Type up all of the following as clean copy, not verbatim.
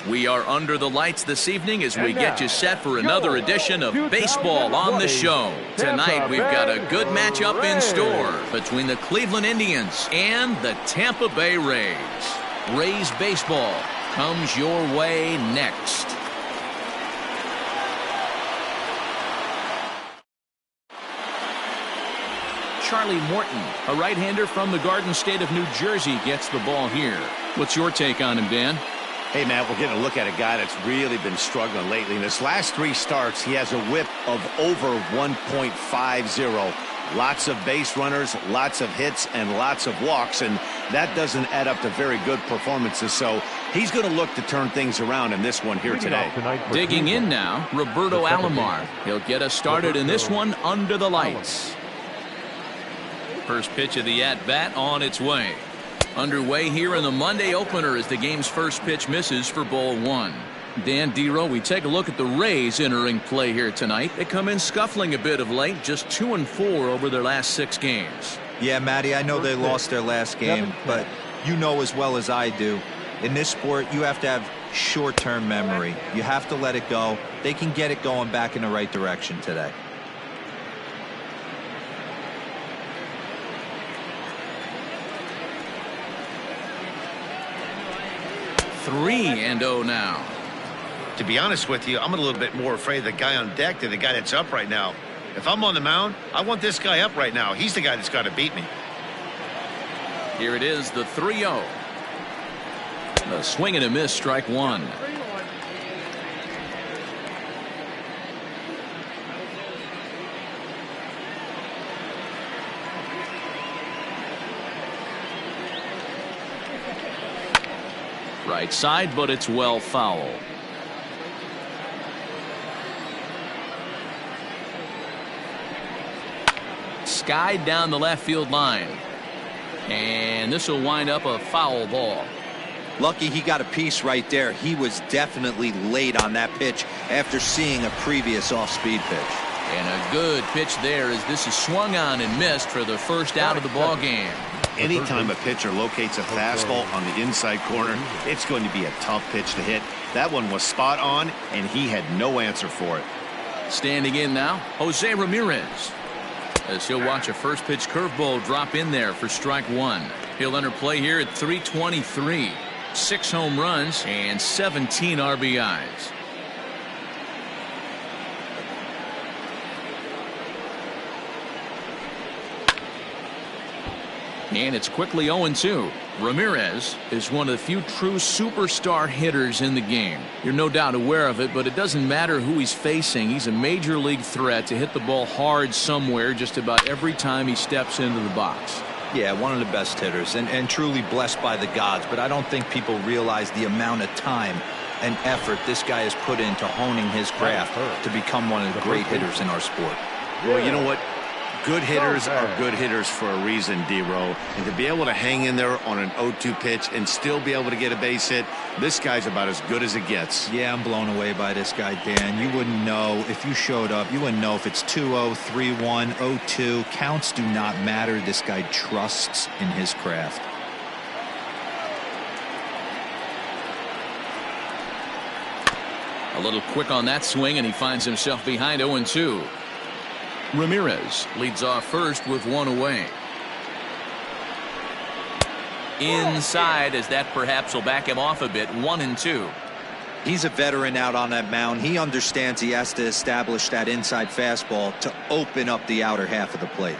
We are under the lights this evening as we get you set for another edition of Baseball on the Show. Tonight we've got a good matchup in store between the Cleveland Indians and the Tampa Bay Rays. Rays baseball comes your way next. Charlie Morton, a right-hander from the Garden State of New Jersey, gets the ball here. What's your take on him, Dan? Hey, Matt, we're getting a look at a guy that's really been struggling lately. In his last 3 starts, he has a whip of over 1.50. Lots of base runners, lots of hits, and lots of walks, and that doesn't add up to very good performances. So he's going to look to turn things around in this one here today. Digging in now, Roberto Alomar. He'll get us started in this one under the lights. First pitch of the at-bat on its way. Underway here in the Monday opener as the game's first pitch misses for ball 1. Dan Dero, we take a look at the Rays entering play here tonight. They come in scuffling a bit of late, just 2-4 over their last 6 games. Yeah, Matty, I know they lost their last game, but you know as well as I do, in this sport you have to have short-term memory. You have to let it go. They can get it going back in the right direction today. 3-0 now. To be honest with you, I'm a little bit more afraid of the guy on deck than the guy that's up right now. If I'm on the mound, I want this guy up right now. He's the guy that's got to beat me. Here it is, the 3-0. A swing and a miss, strike 1. Right side, but it's well foul. Skied down the left field line. And this will wind up a foul ball. Lucky he got a piece right there. He was definitely late on that pitch after seeing a previous off-speed pitch. And a good pitch there as this is swung on and missed for the first out of the ball game. Anytime a pitcher locates a fastball on the inside corner, it's going to be a tough pitch to hit. That one was spot on, and he had no answer for it. Standing in now, Jose Ramirez. As he'll watch a first pitch curveball drop in there for strike 1. He'll enter play here at 323. 6 home runs and 17 RBIs. And it's quickly 0-2. Ramirez is one of the few true superstar hitters in the game. You're no doubt aware of it, but it doesn't matter who he's facing. He's a major league threat to hit the ball hard somewhere just about every time he steps into the box. Yeah, one of the best hitters and truly blessed by the gods, but I don't think people realize the amount of time and effort this guy has put into honing his craft to become one of the great hitters in our sport. Well, you know what? Good hitters are good hitters for a reason, D-Row. And to be able to hang in there on an 0-2 pitch and still be able to get a base hit, this guy's about as good as it gets. Yeah, I'm blown away by this guy, Dan. You wouldn't know if you showed up. You wouldn't know if it's 2-0, 3-1, 0-2. Counts do not matter. This guy trusts in his craft. A little quick on that swing, and he finds himself behind 0-2. Ramirez leads off first with 1 away. Inside, as that perhaps will back him off a bit. 1-2. He's a veteran out on that mound. He understands he has to establish that inside fastball to open up the outer half of the plate.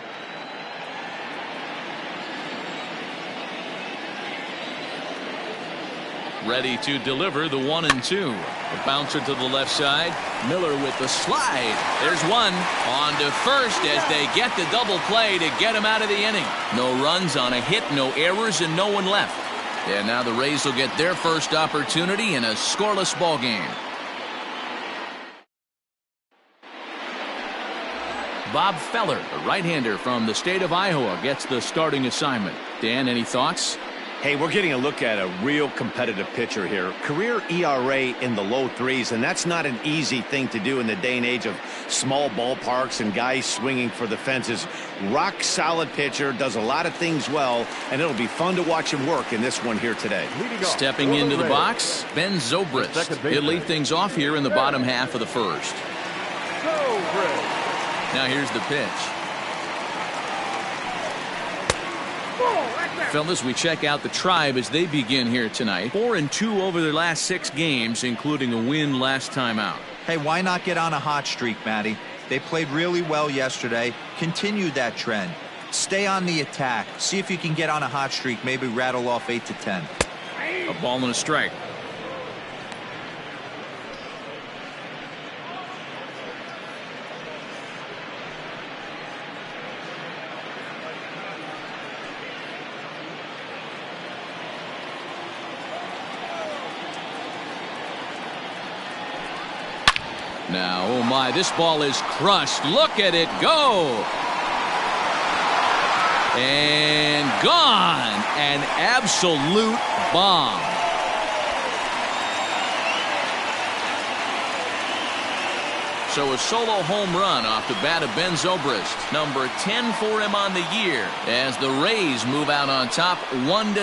Ready to deliver the 1-2. The bouncer to the left side. Miller with the slide. There's one. On to first as they get the double play to get him out of the inning. No runs on a hit, no errors, and no one left. And now the Rays will get their first opportunity in a scoreless ball game. Bob Feller, a right-hander from the state of Iowa, gets the starting assignment. Dan, any thoughts? Hey, we're getting a look at a real competitive pitcher here. Career ERA in the low threes, and that's not an easy thing to do in the day and age of small ballparks and guys swinging for the fences. Rock solid pitcher, does a lot of things well, and it'll be fun to watch him work in this one here today. Stepping into the box, Ben Zobrist. He'll lead things off here in the bottom half of the first. Now here's the pitch. Fellas, we check out the Tribe as they begin here tonight. 4-2 over their last 6 games, including a win last time out. Hey, why not get on a hot streak, Matty? They played really well yesterday. Continue that trend. Stay on the attack. See if you can get on a hot streak. Maybe rattle off 8 to 10. A ball and a strike. Now, oh my, this ball is crushed. Look at it go. And gone. An absolute bomb. So a solo home run off the bat of Ben Zobrist. Number 10 for him on the year as the Rays move out on top 1-0.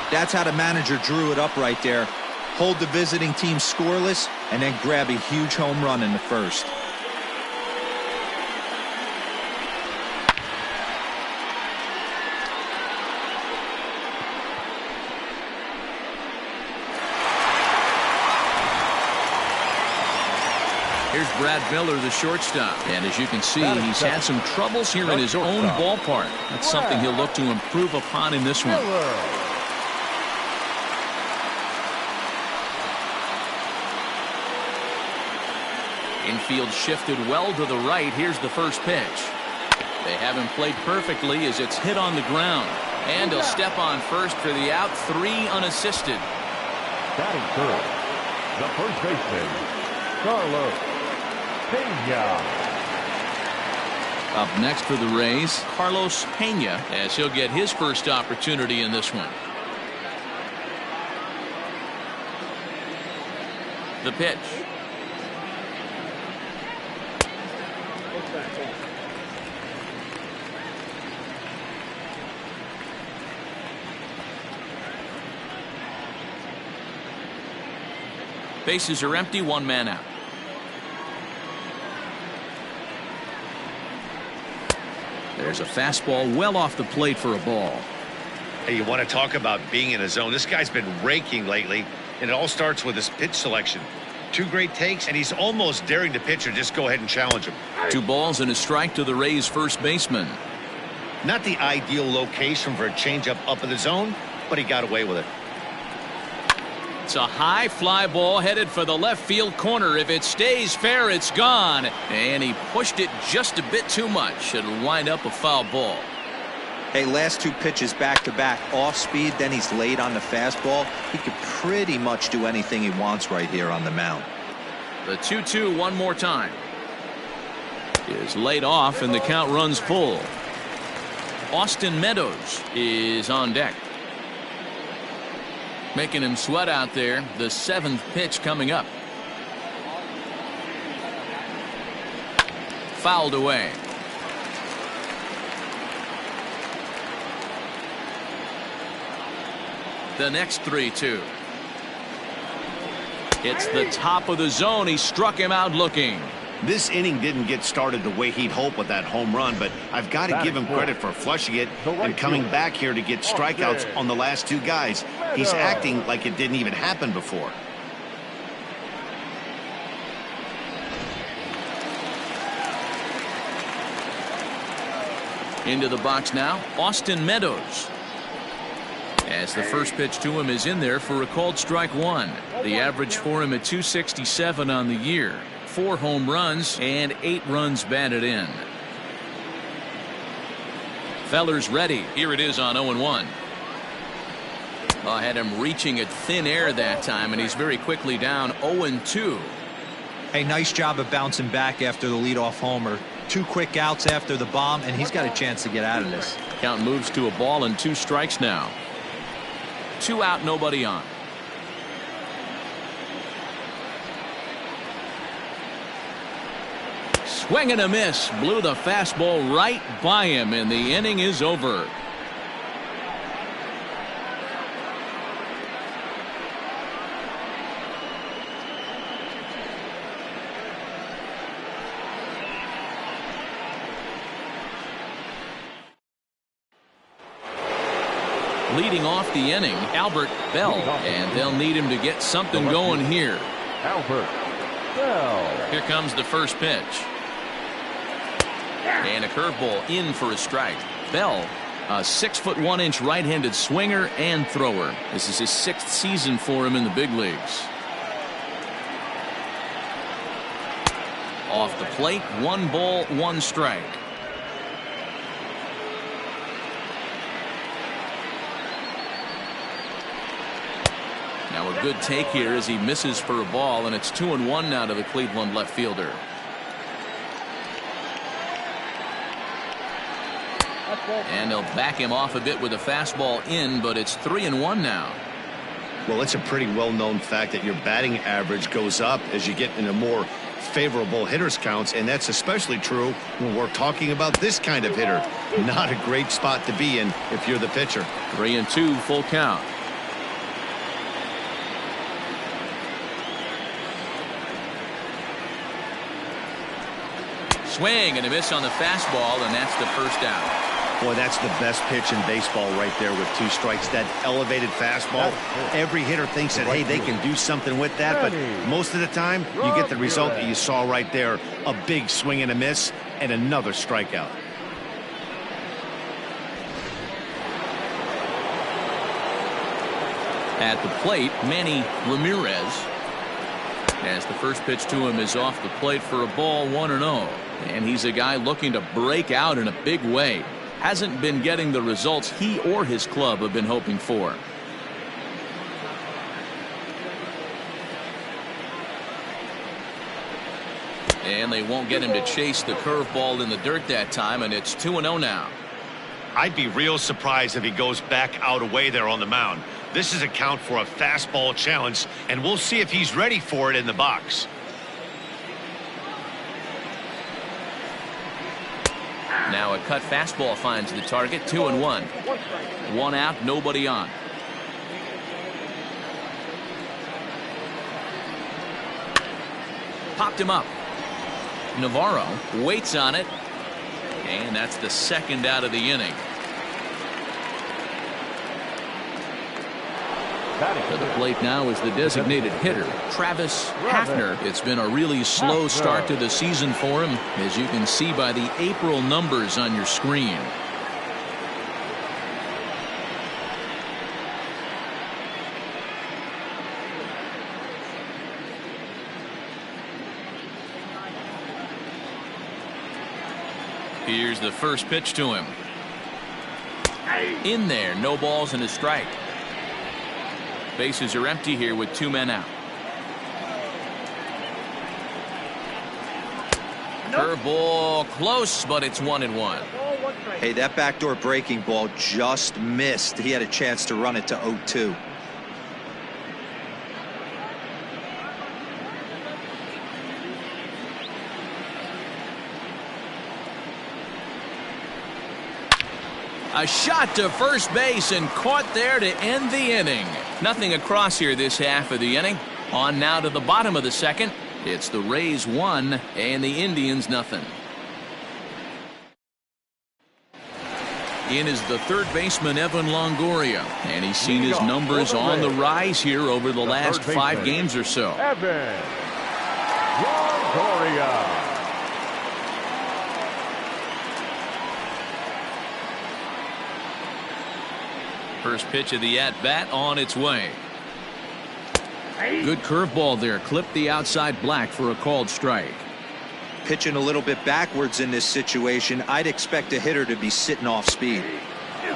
That's how the manager drew it up right there. Hold the visiting team scoreless and then grab a huge home run in the first. Here's Brad Miller, the shortstop. And as you can see, he's had some troubles here in his own ballpark. That's something he'll look to improve upon in this one. Infield shifted well to the right. Here's the first pitch. They have him played perfectly as it's hit on the ground. And he'll step on first for the out. 3 unassisted. Batting third, the first baseman, Carlos Pena. Up next for the Rays, Carlos Pena, as he'll get his first opportunity in this one. The pitch. Bases are empty, 1 man out. There's a fastball well off the plate for a ball. Hey, you want to talk about being in a zone? This guy's been raking lately, and it all starts with his pitch selection. 2 great takes, and he's almost daring the pitcher just go ahead and challenge him. 2 balls and a strike to the Rays' first baseman. Not the ideal location for a changeup up in the zone, but he got away with it. It's a high fly ball headed for the left field corner. If it stays fair, it's gone. And he pushed it just a bit too much. It'll wind up a foul ball. Hey, last 2 pitches back-to-back off speed, then he's late on the fastball. He could pretty much do anything he wants right here on the mound. The 2-2 one more time. Is laid off and the count runs full. Austin Meadows is on deck. Making him sweat out there. The 7th pitch coming up. Fouled away. The next 3-2. It's the top of the zone. He struck him out looking. This inning didn't get started the way he'd hoped with that home run, but I've got to give him credit for flushing it and coming back here to get strikeouts on the last 2 guys. He's acting like it didn't even happen before. Into the box now, Austin Meadows. As the first pitch to him is in there for a called strike 1. The average for him at 267 on the year. 4 home runs and 8 runs batted in. Feller's ready. Here it is on 0-1. I had him reaching at thin air that time, and he's very quickly down 0-2. Hey, nice job of bouncing back after the leadoff homer. 2 quick outs after the bomb, and he's got a chance to get out of this. Count moves to a ball and 2 strikes now. 2 out, nobody on. Swing and a miss. Blew the fastball right by him, and the inning is over. Leading off the inning, Albert Bell, and they'll need him to get something going here. Albert Bell. Here comes the first pitch. And a curveball in for a strike. Bell, a 6'1" right-handed swinger and thrower. This is his 6th season for him in the big leagues. Off the plate, 1 ball, 1 strike. Now a good take here as he misses for a ball, and it's 2-1 now to the Cleveland left fielder. And they'll back him off a bit with a fastball in, but it's 3-1 now. Well, it's a pretty well-known fact that your batting average goes up as you get into more favorable hitters counts, and that's especially true when we're talking about this kind of hitter. Not a great spot to be in if you're the pitcher. 3-2, full count. Swing and a miss on the fastball, and that's the first out. Boy, that's the best pitch in baseball right there with 2 strikes. That elevated fastball. Every hitter thinks that, hey, they can do something with that, but most of the time you get the result that you saw right there. A big swing and a miss and another strikeout. At the plate, Manny Ramirez. As the first pitch to him is off the plate for a ball, 1-0. And he's a guy looking to break out in a big way. Hasn't been getting the results he or his club have been hoping for. And they won't get him to chase the curveball in the dirt that time, and it's 2-0 now. I'd be real surprised if he goes back out away there on the mound. This is a count for a fastball challenge, and we'll see if he's ready for it in the box. Now a cut fastball finds the target. 2-1. 1 out, nobody on. Popped him up. Navarro waits on it, and that's the 2nd out of the inning. To the plate now is the designated hitter, Travis Hafner. It's been a really slow start to the season for him, as you can see by the April numbers on your screen. Here's the first pitch to him. In there, no balls and a strike. Bases are empty here with 2 men out. Curveball close, but it's 1-1. Hey, that backdoor breaking ball just missed. He had a chance to run it to 0-2. A shot to first base and caught there to end the inning. Nothing across here this half of the inning. On now to the bottom of the 2nd. It's the Rays 1 and the Indians nothing. In is the 3rd baseman Evan Longoria, and he's seen his numbers on the rise here over the last 5 games or so. Evan Longoria. First pitch of the at-bat on its way. Good curveball there. Clipped the outside black for a called strike. Pitching a little bit backwards in this situation. I'd expect a hitter to be sitting off speed.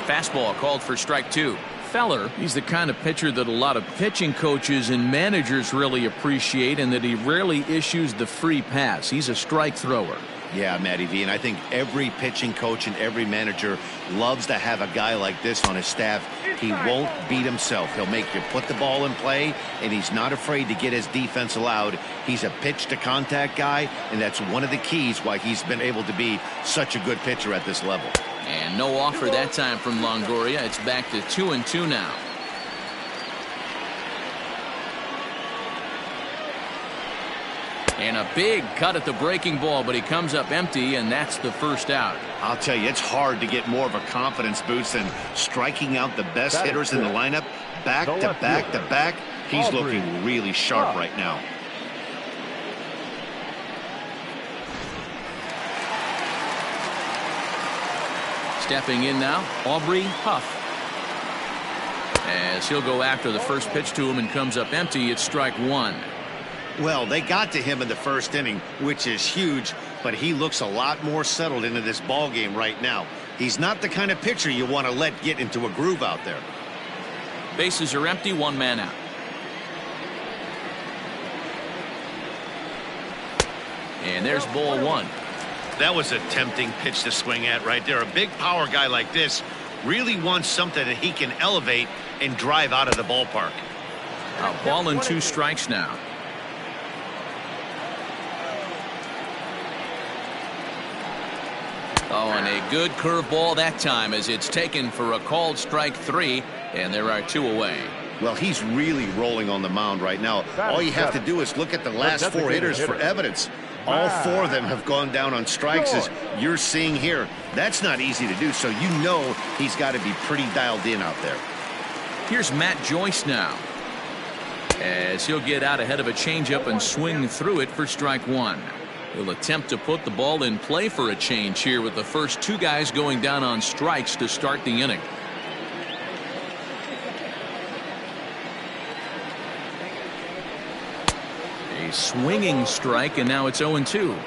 Fastball called for strike 2. Feller, he's the kind of pitcher that a lot of pitching coaches and managers really appreciate, and that he rarely issues the free pass. He's a strike thrower. Yeah, Matty V, and I think every pitching coach and every manager loves to have a guy like this on his staff. He won't beat himself. He'll make you put the ball in play, and he's not afraid to get his defense allowed. He's a pitch-to-contact guy, and that's one of the keys why he's been able to be such a good pitcher at this level. And no offer that time from Longoria. It's back to 2-2 now. And a big cut at the breaking ball, but he comes up empty, and that's the first out. I'll tell you, it's hard to get more of a confidence boost than striking out the best hitters in the lineup back to back to back. He's looking really sharp right now. Stepping in now, Aubrey Huff. As he'll go after the first pitch to him and comes up empty, it's strike one. Well, they got to him in the first inning, which is huge, but he looks a lot more settled into this ball game right now. He's not the kind of pitcher you want to let get into a groove out there. Bases are empty, one man out. And there's ball one. That was a tempting pitch to swing at right there. A big power guy like this really wants something that he can elevate and drive out of the ballpark. A ball and 2 strikes now. Oh, and a good curveball that time as it's taken for a called strike 3, and there are 2 away. Well, he's really rolling on the mound right now. All you have to do is look at the last 4 hitters for evidence. All 4 of them have gone down on strikes, as you're seeing here. That's not easy to do, so you know he's got to be pretty dialed in out there. Here's Matt Joyce now, as he'll get out ahead of a changeup and swing through it for strike 1. He'll attempt to put the ball in play for a change here with the first 2 guys going down on strikes to start the inning. A swinging strike, and now it's 0-2.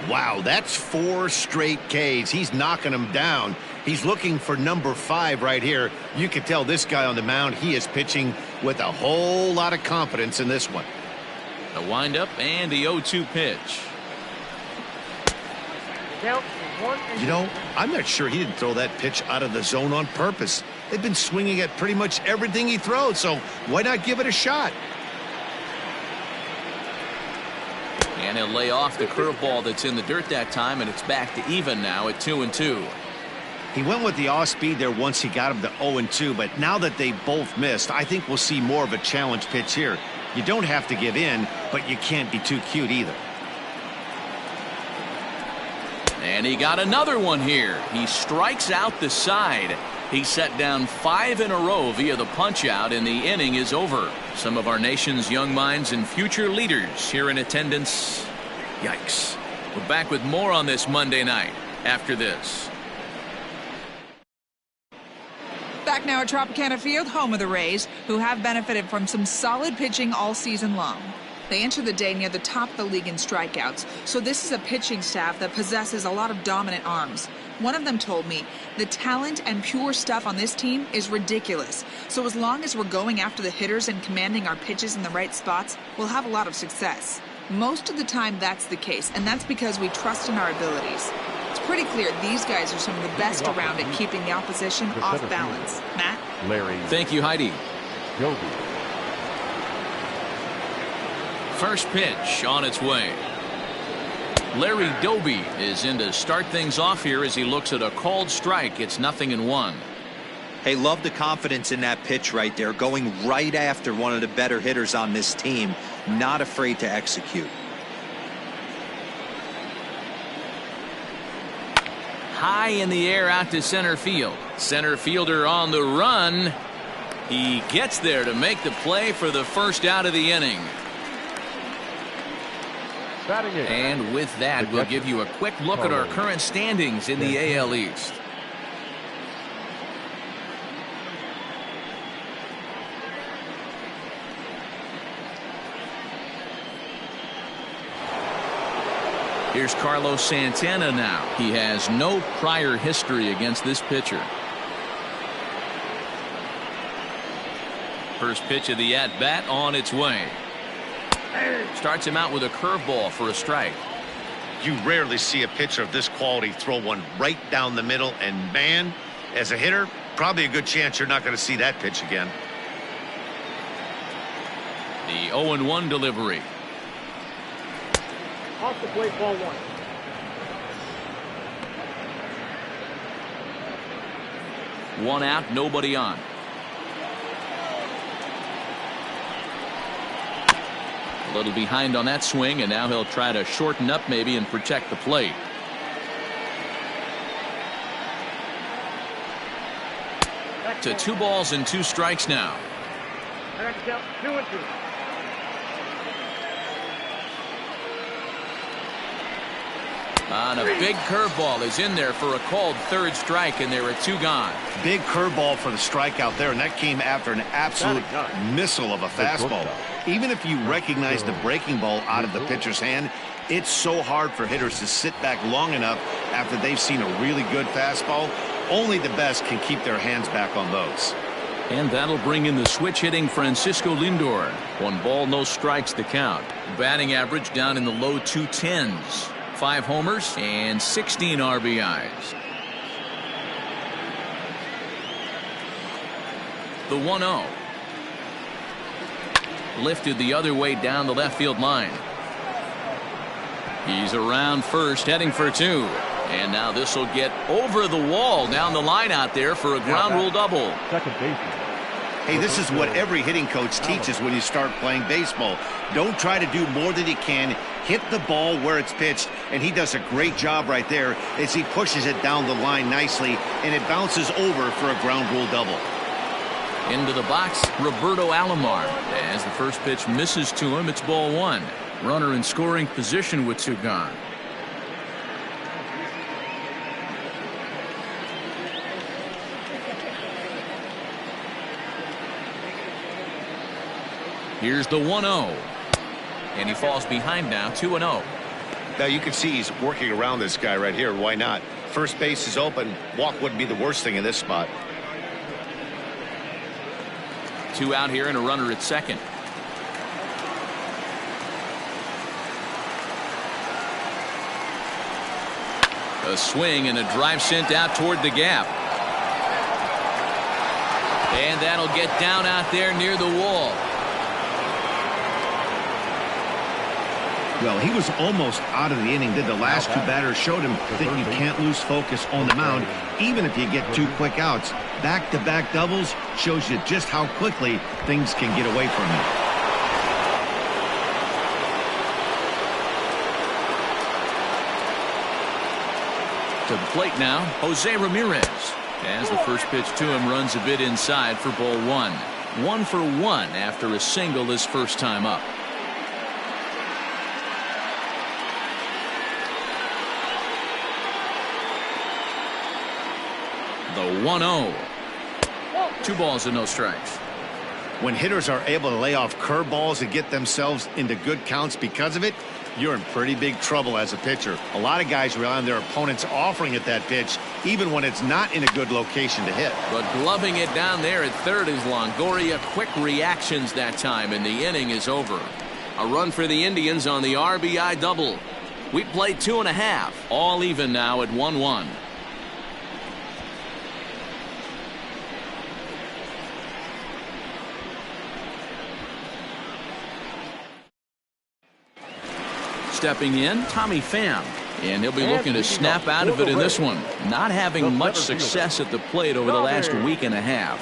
Wow, that's 4 straight Ks. He's knocking them down. He's looking for number 5 right here. You can tell this guy on the mound, he is pitching with a whole lot of confidence in this one. A windup and the 0-2 pitch. You know, I'm not sure he didn't throw that pitch out of the zone on purpose. They've been swinging at pretty much everything he throws, so why not give it a shot? And he'll lay off the curveball that's in the dirt that time, and it's back to even now at 2-2. He went with the off speed there once he got him to 0-2, but now that they both missed, I think we'll see more of a challenge pitch here. You don't have to give in, but you can't be too cute either. And he got another one here. He strikes out the side. He set down 5 in a row via the punch out, and the inning is over. Some of our nation's young minds and future leaders here in attendance. Yikes. We're back with more on this Monday night after this. Back now at Tropicana Field, home of the Rays, who have benefited from some solid pitching all season long. They enter the day near the top of the league in strikeouts, so this is a pitching staff that possesses a lot of dominant arms. One of them told me, the talent and pure stuff on this team is ridiculous. So as long as we're going after the hitters and commanding our pitches in the right spots, we'll have a lot of success. Most of the time that's the case, and that's because we trust in our abilities. It's pretty clear these guys are some of the best around at keeping the opposition off balance. Matt? Larry. Thank you, Heidi. Gobi. First pitch on its way. Larry Doby is in to start things off here as he looks at a called strike. It's 0-1. Hey, love the confidence in that pitch right there, going right after one of the better hitters on this team, not afraid to execute. High in the air out to center field. Center fielder on the run. He gets there to make the play for the first out of the inning. And with that, we'll give you a quick look at our current standings in the AL East. Here's Carlos Santana now. He has no prior history against this pitcher. First pitch of the at-bat on its way. Starts him out with a curveball for a strike. You rarely see a pitcher of this quality throw one right down the middle, and man, as a hitter, probably a good chance you're not going to see that pitch again. The 0-1 delivery. Off the plate, ball 1. One out, nobody on. A little behind on that swing, and now he'll try to shorten up maybe and protect the plate. To 2 balls and 2 strikes now. 2-2. On a big curveball is in there for a called 3rd strike, and there are 2 gone. Big curveball for the strikeout there, and that came after an absolute missile of a fastball. Even if you recognize the breaking ball out of the pitcher's hand, it's so hard for hitters to sit back long enough after they've seen a really good fastball. Only the best can keep their hands back on those. And that'll bring in the switch hitting Francisco Lindor. 1 ball, no strikes to count. Batting average down in the low 210s. 5 homers and 16 RBIs. The 1-0. Lifted the other way down the left field line. He's around first, heading for 2. And now this will get over the wall down the line out there for a ground rule double. Second base. Hey, this is what every hitting coach teaches when you start playing baseball. Don't try to do more than you can. Hit the ball where it's pitched, and he does a great job right there as he pushes it down the line nicely, and it bounces over for a ground rule double. Into the box, Roberto Alomar. As the first pitch misses to him, it's ball 1. Runner in scoring position with 2 gone. Here's the 1-0. And he falls behind now, 2-0. Now you can see he's working around this guy right here. Why not? First base is open. Walk wouldn't be the worst thing in this spot. 2 out here and a runner at second. A swing and a drive sent out toward the gap. And that'll get down out there near the wall. Well, he was almost out of the inning. Did the last 2 batters showed him that you can't lose focus on the mound, even if you get 2 quick outs. Back-to-back doubles shows you just how quickly things can get away from you. To the plate now, Jose Ramirez. As the first pitch to him runs a bit inside for ball 1. 1 for 1 after a single his first time up. The 1-0. 2 balls and no strikes. When hitters are able to lay off curveballs and get themselves into good counts because of it, you're in pretty big trouble as a pitcher. A lot of guys rely on their opponents offering at that pitch, even when it's not in a good location to hit. But gloving it down there at third is Longoria. Quick reactions that time, and the inning is over. A run for the Indians on the RBI double. We played 2.5. All even now at 1-1. Stepping in, Tommy Pham, and he'll be looking to snap out of it in this one. Not having much success at the plate over the last week and a half.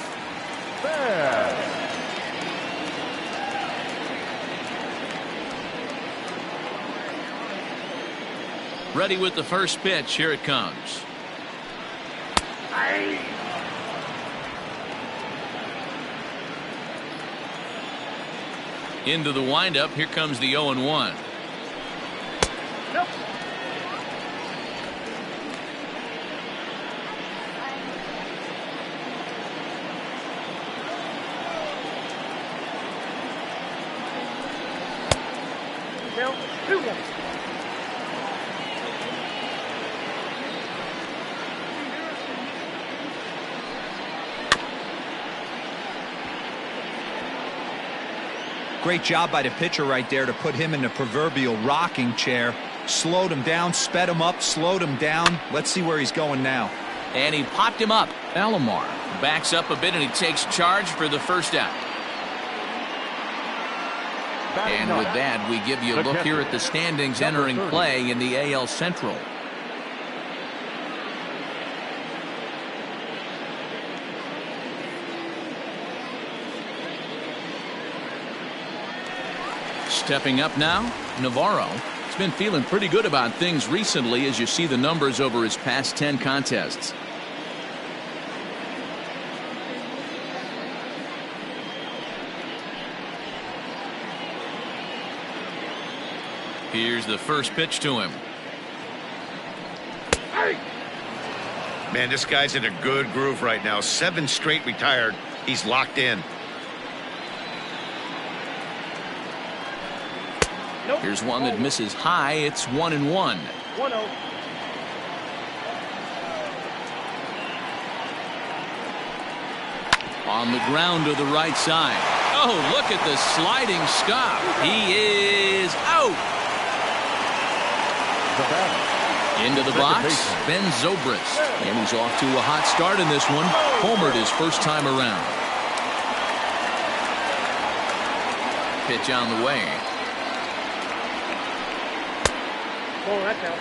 Ready with the first pitch. Here it comes. Into the windup. Here comes the 0-1. Nope. Now, 2-1. Great job by the pitcher right there to put him in the proverbial rocking chair. Slowed him down, sped him up, slowed him down. Let's see where he's going now. And he popped him up. Alomar backs up a bit, and he takes charge for the first out. And with that, we give you a look here at the standings entering play in the AL Central. Stepping up now, Navarro. He's been feeling pretty good about things recently as you see the numbers over his past 10 contests. Here's the first pitch to him. Man, this guy's in a good groove right now. 7 straight retired. He's locked in. Here's one that misses high. It's 1-1. 1-0. On the ground to the right side. Oh, look at the sliding stop. He is out. Into the box, Ben Zobrist. And he's off to a hot start in this one. Homered his first time around. Pitch on the way. Oh, that's out.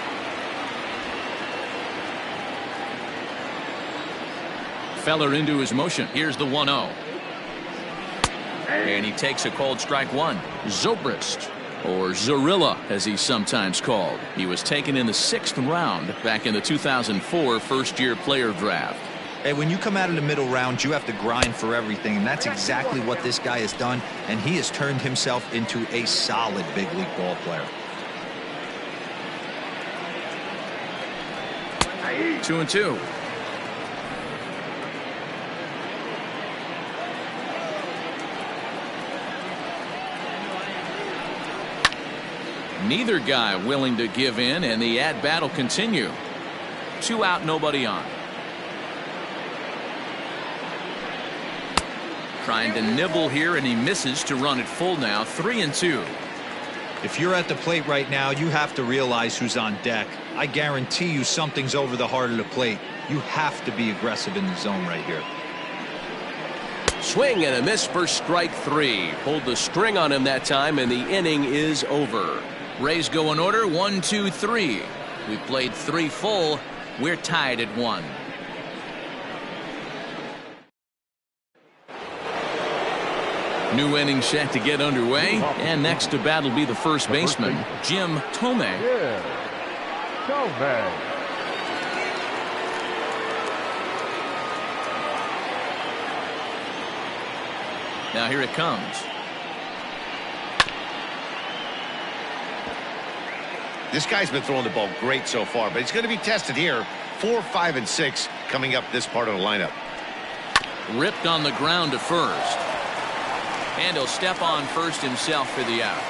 Feller into his motion. Here's the 1-0. And he takes a cold strike one. Zobrist, or Zorilla as he's sometimes called. He was taken in the 6th round back in the 2004 first-year player draft. Hey, when you come out of the middle round, you have to grind for everything, and that's exactly what this guy has done, and he has turned himself into a solid big league ball player. 2-2. Neither guy willing to give in, and the at-bat will continue. 2 out, nobody on. Trying to nibble here, and he misses to run it full now. 3-2. If you're at the plate right now, you have to realize who's on deck. I guarantee you something's over the heart of the plate. You have to be aggressive in the zone right here. Swing and a miss for strike 3. Pulled the string on him that time, and the inning is over. Rays go in order. 1, 2, 3. We played 3 full. We're tied at 1. New inning set to get underway, and next to bat will be the first baseman, Jim Thome. Now here it comes. This guy's been throwing the ball great so far, but he's going to be tested here. 4, 5, and 6 coming up this part of the lineup. Ripped on the ground to first. And he'll step on first himself for the out.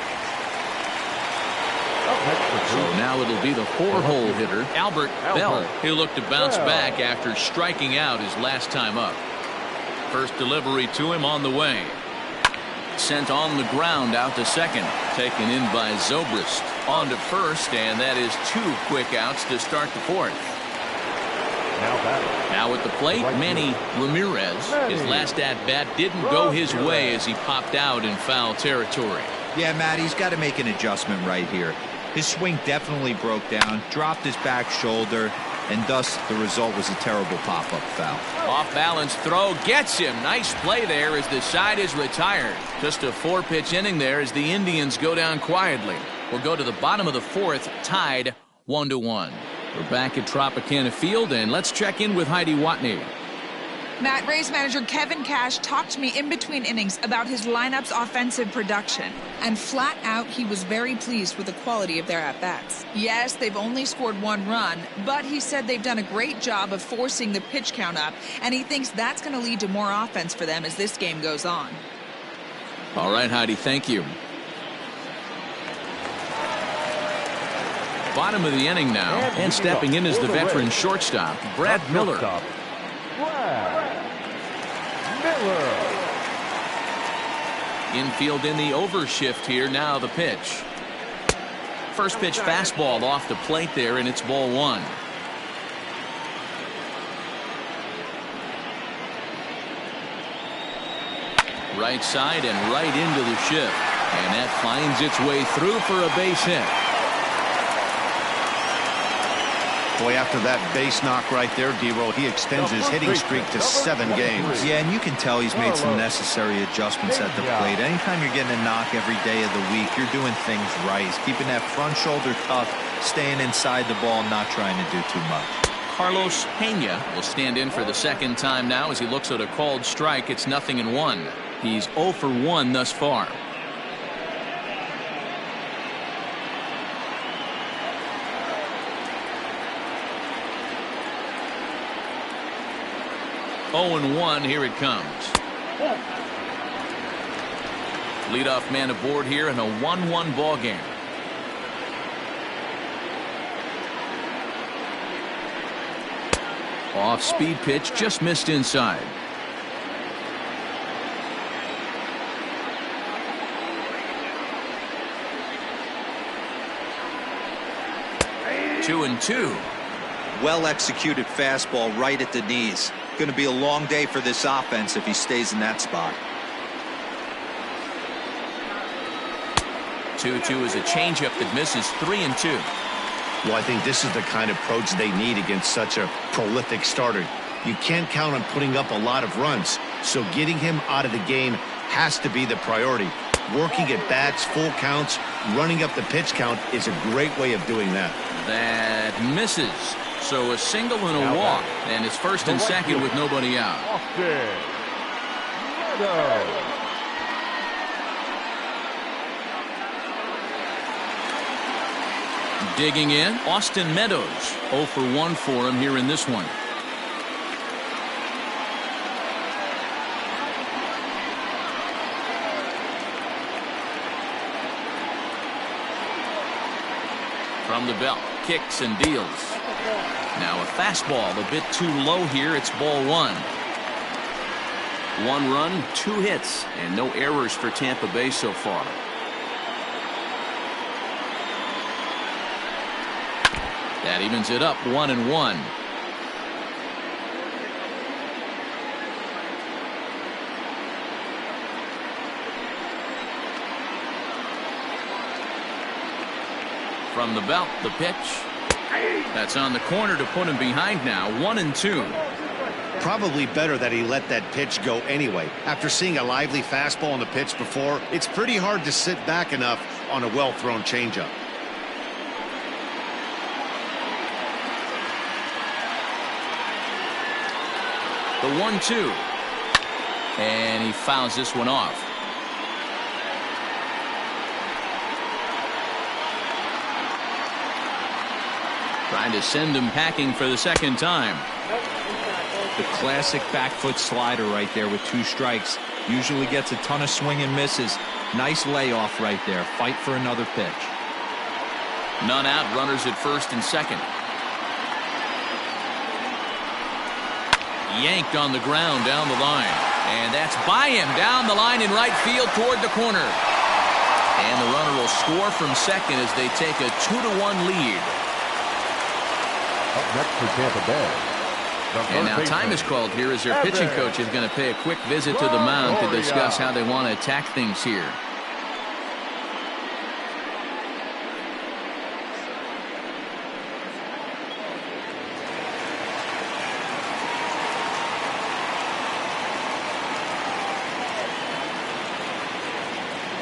So now it'll be the 4-hole hitter, Albert Bell. He'll look to bounce back after striking out his last time up. First delivery to him on the way. Sent on the ground out to second. Taken in by Zobrist. On to first, and that is 2 quick outs to start the 4th. Now at the plate, Manny Ramirez. His last at-bat didn't go his way as he popped out in foul territory. Yeah, Matt, he's got to make an adjustment right here. His swing definitely broke down, dropped his back shoulder, and thus the result was a terrible pop-up foul. Off-balance throw gets him. Nice play there as the side is retired. Just a 4-pitch inning there as the Indians go down quietly. We'll go to the bottom of the 4th, tied 1-1. We're back at Tropicana Field, and let's check in with Heidi Watney. Matt, Rays manager Kevin Cash talked to me in between innings about his lineup's offensive production. And flat out, he was very pleased with the quality of their at-bats. Yes, they've only scored 1 run, but he said they've done a great job of forcing the pitch count up, and he thinks that's going to lead to more offense for them as this game goes on. All right, Heidi, thank you. Bottom of the inning now, and stepping in is the veteran shortstop, Brad Miller. Infield in the overshift here. Now the pitch. first pitch fastball off the plate there, and it's ball one. Right side and right into the shift. And that finds its way through for a base hit. Boy, after that base knock right there, D-Roll, he extends his hitting streak to 7 games. Yeah, and you can tell he's made some necessary adjustments at the plate. Anytime you're getting a knock every day of the week, you're doing things right. He's keeping that front shoulder tucked, staying inside the ball, not trying to do too much. Carlos Pena will stand in for the second time now as he looks at a called strike. It's 0-1. He's 0 for 1 thus far. Oh and 1, here it comes. Leadoff man aboard here in a 1-1 ball game. Off speed pitch, just missed inside. Two and 2. Well executed fastball right at the knees. Going to be a long day for this offense if he stays in that spot. 2-2 is a changeup that misses. 3-2. Well, I think this is the kind of approach they need against such a prolific starter. You can't count on putting up a lot of runs, so getting him out of the game has to be the priority. Working at bats, full counts, running up the pitch count is a great way of doing that. That misses. So a single and a walk, and it's first and second with nobody out. Digging in, Austin Meadows. 0 for 1 for him here in this one. From the belt, kicks and deals. Now a fastball a bit too low here. It's ball 1. 1 run, 2 hits, and no errors for Tampa Bay so far. That evens it up 1-1. From the belt, the pitch. That's on the corner to put him behind now. 1-2. Probably better that he let that pitch go anyway. After seeing a lively fastball on the pitch before, it's pretty hard to sit back enough on a well-thrown changeup. The 1-2. And he fouls this one off. Trying to send him packing for the second time. The classic back foot slider right there with 2 strikes. Usually gets a ton of swing and misses. Nice layoff right there. Fight for another pitch. None out, runners at first and second. Yanked on the ground down the line. And that's by him down the line in right field toward the corner. And the runner will score from second as they take a 2-1 lead. Up next for Tampa Bay. And now time is called here as their pitching coach is going to pay a quick visit to the mound to discuss how they want to attack things here.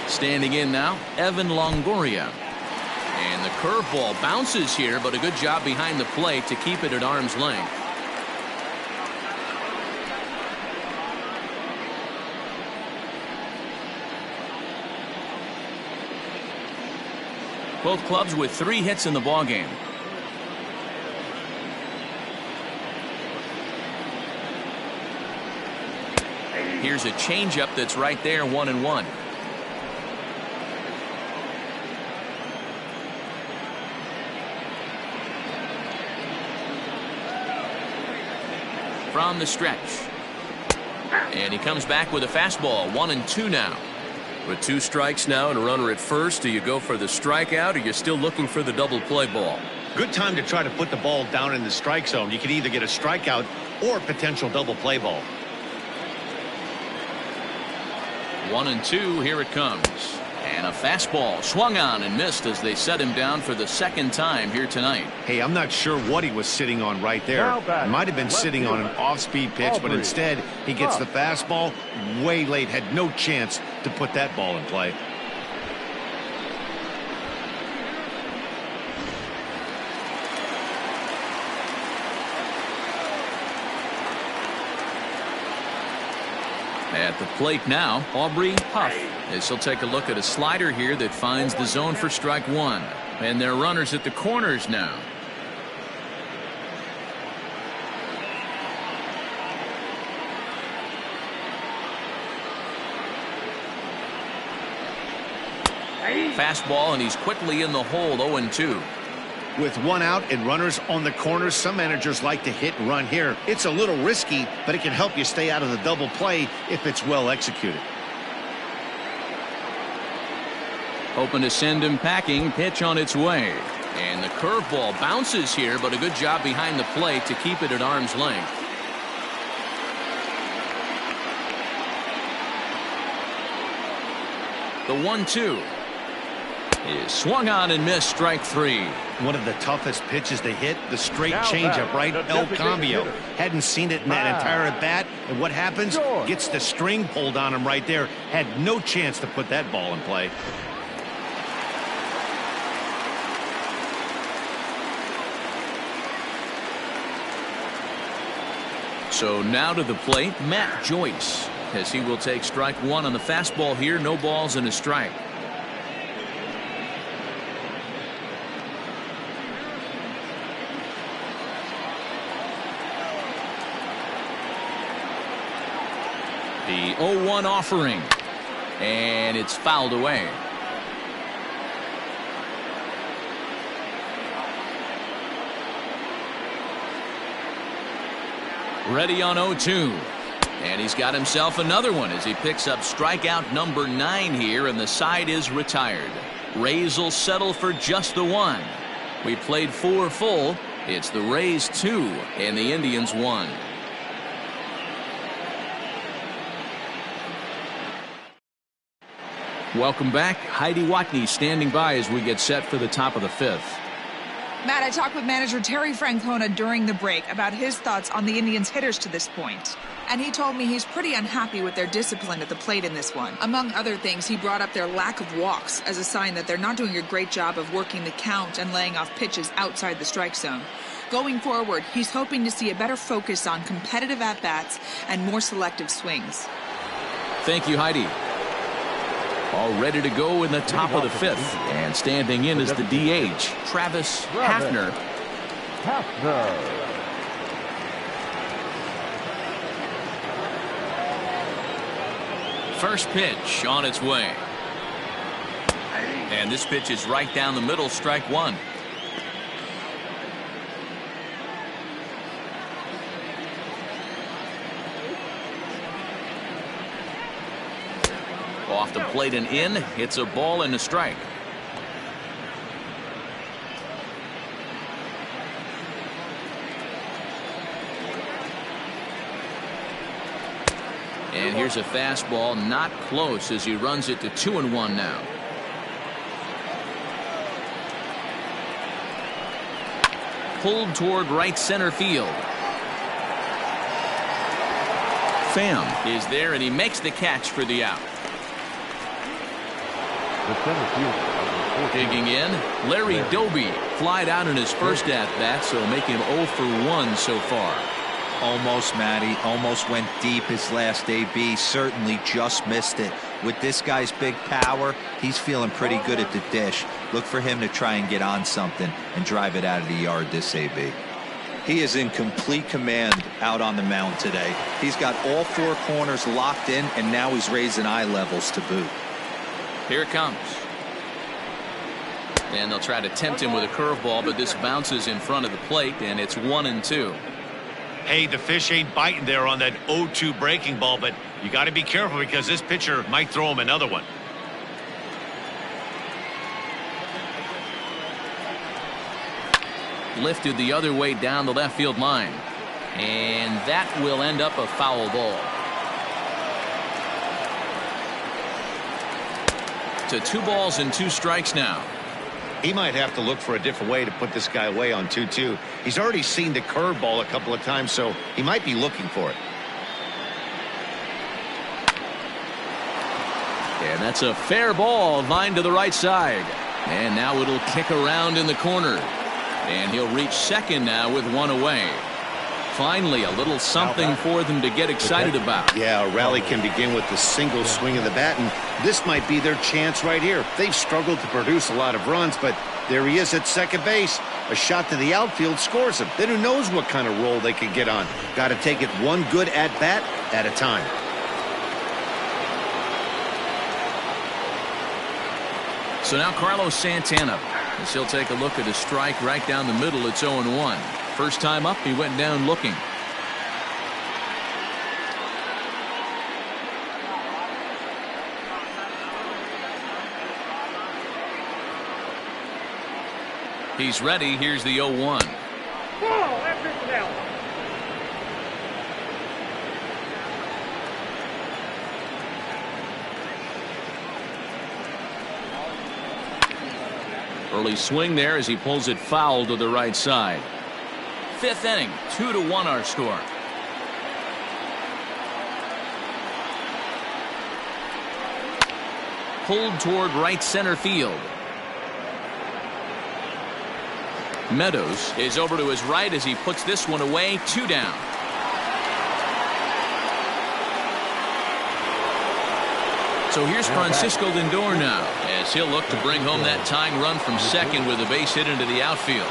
Standing in now, Evan Longoria. And the curveball bounces here, but a good job behind the plate to keep it at arm's length. Both clubs with 3 hits in the ballgame. Here's a changeup that's right there, 1-1. From the stretch. And he comes back with a fastball. 1-2 now. With 2 strikes now and a runner at first, do you go for the strikeout or you're still looking for the double play ball? Good time to try to put the ball down in the strike zone. You can either get a strikeout or a potential double play ball. 1-2, here it comes. And a fastball swung on and missed as they set him down for the 2nd time here tonight. Hey, I'm not sure what he was sitting on right there. Might have been sitting on an off-speed pitch, but instead he gets the fastball way late. Had no chance to put that ball in play. At the plate now, Aubrey Huff, as he'll take a look at a slider here that finds the zone for strike 1. And there are runners at the corners now. Fastball, and he's quickly in the hole. 0-2. With 1 out and runners on the corners, some managers like to hit and run here. It's a little risky, but it can help you stay out of the double play if it's well executed. Hoping to send him packing. Pitch on its way. And the curveball bounces here, but a good job behind the plate to keep it at arm's length. The 1-2 is swung on and missed. Strike 3. One of the toughest pitches to hit, the straight changeup, right? El Cambio. Hadn't seen it in that entire at bat. And what happens? Gets the string pulled on him right there. Had no chance to put that ball in play. So now to the plate, Matt Joyce, as he will take strike 1 on the fastball here. No balls and a strike. The 0-1 offering, and it's fouled away. Ready on 0-2, and he's got himself another one as he picks up strikeout number 9 here, and the side is retired. Rays will settle for just the 1. We played 4 full. It's the Rays 2 and the Indians 1. Welcome back. Heidi Watney standing by as we get set for the top of the 5th. Matt, I talked with manager Terry Francona during the break about his thoughts on the Indians' hitters to this point. And he told me he's pretty unhappy with their discipline at the plate in this one. Among other things, he brought up their lack of walks as a sign that they're not doing a great job of working the count and laying off pitches outside the strike zone. Going forward, he's hoping to see a better focus on competitive at-bats and more selective swings. Thank you, Heidi. All ready to go in the top of the 5th. And standing in is the DH, Travis Hafner. First pitch on its way. And this pitch is right down the middle, strike 1. Off the plate and in. It's a ball and a strike. And here's a fastball, not close, as he runs it to 2-1 now. Pulled toward right center field. Pham is there, and he makes the catch for the out. Digging in, Larry Doby flied out in his first at-bat, so making him 0 for 1 so far. Almost, Matty. Almost went deep his last AB. Certainly just missed it. With this guy's big power, he's feeling pretty good at the dish. Look for him to try and get on something and drive it out of the yard this AB. He is in complete command out on the mound today. He's got all 4 corners locked in, and now he's raising eye levels to boot. Here it comes. And they'll try to tempt him with a curveball, but this bounces in front of the plate, and it's 1-2. Hey, the fish ain't biting there on that 0-2 breaking ball, but you got to be careful because this pitcher might throw him another one. Lifted the other way down the left field line. And that will end up a foul ball. To 2 balls and 2 strikes now. He might have to look for a different way to put this guy away on 2-2. He's already seen the curveball a couple of times, so he might be looking for it. And that's a fair ball, line to the right side. And now it'll kick around in the corner. And he'll reach second now with 1 away. Finally, a little something for them to get excited about. Yeah, a rally can begin with a single swing of the bat, and this might be their chance right here. They've struggled to produce a lot of runs, but there he is at second base. A shot to the outfield scores him. Then who knows what kind of roll they could get on. Got to take it one good at-bat at a time. So now Carlos Santana, as he'll take a look at a strike right down the middle. It's 0-1. First time up, he went down looking. He's ready. Here's the 0-1. That pitch is out. Early swing there as he pulls it foul to the right side. 5th inning, 2-1 our score. Pulled toward right center field. Meadows is over to his right as he puts this one away. 2 down. So here's Francisco Lindor now, as he'll look to bring home that tying run from second with a base hit into the outfield.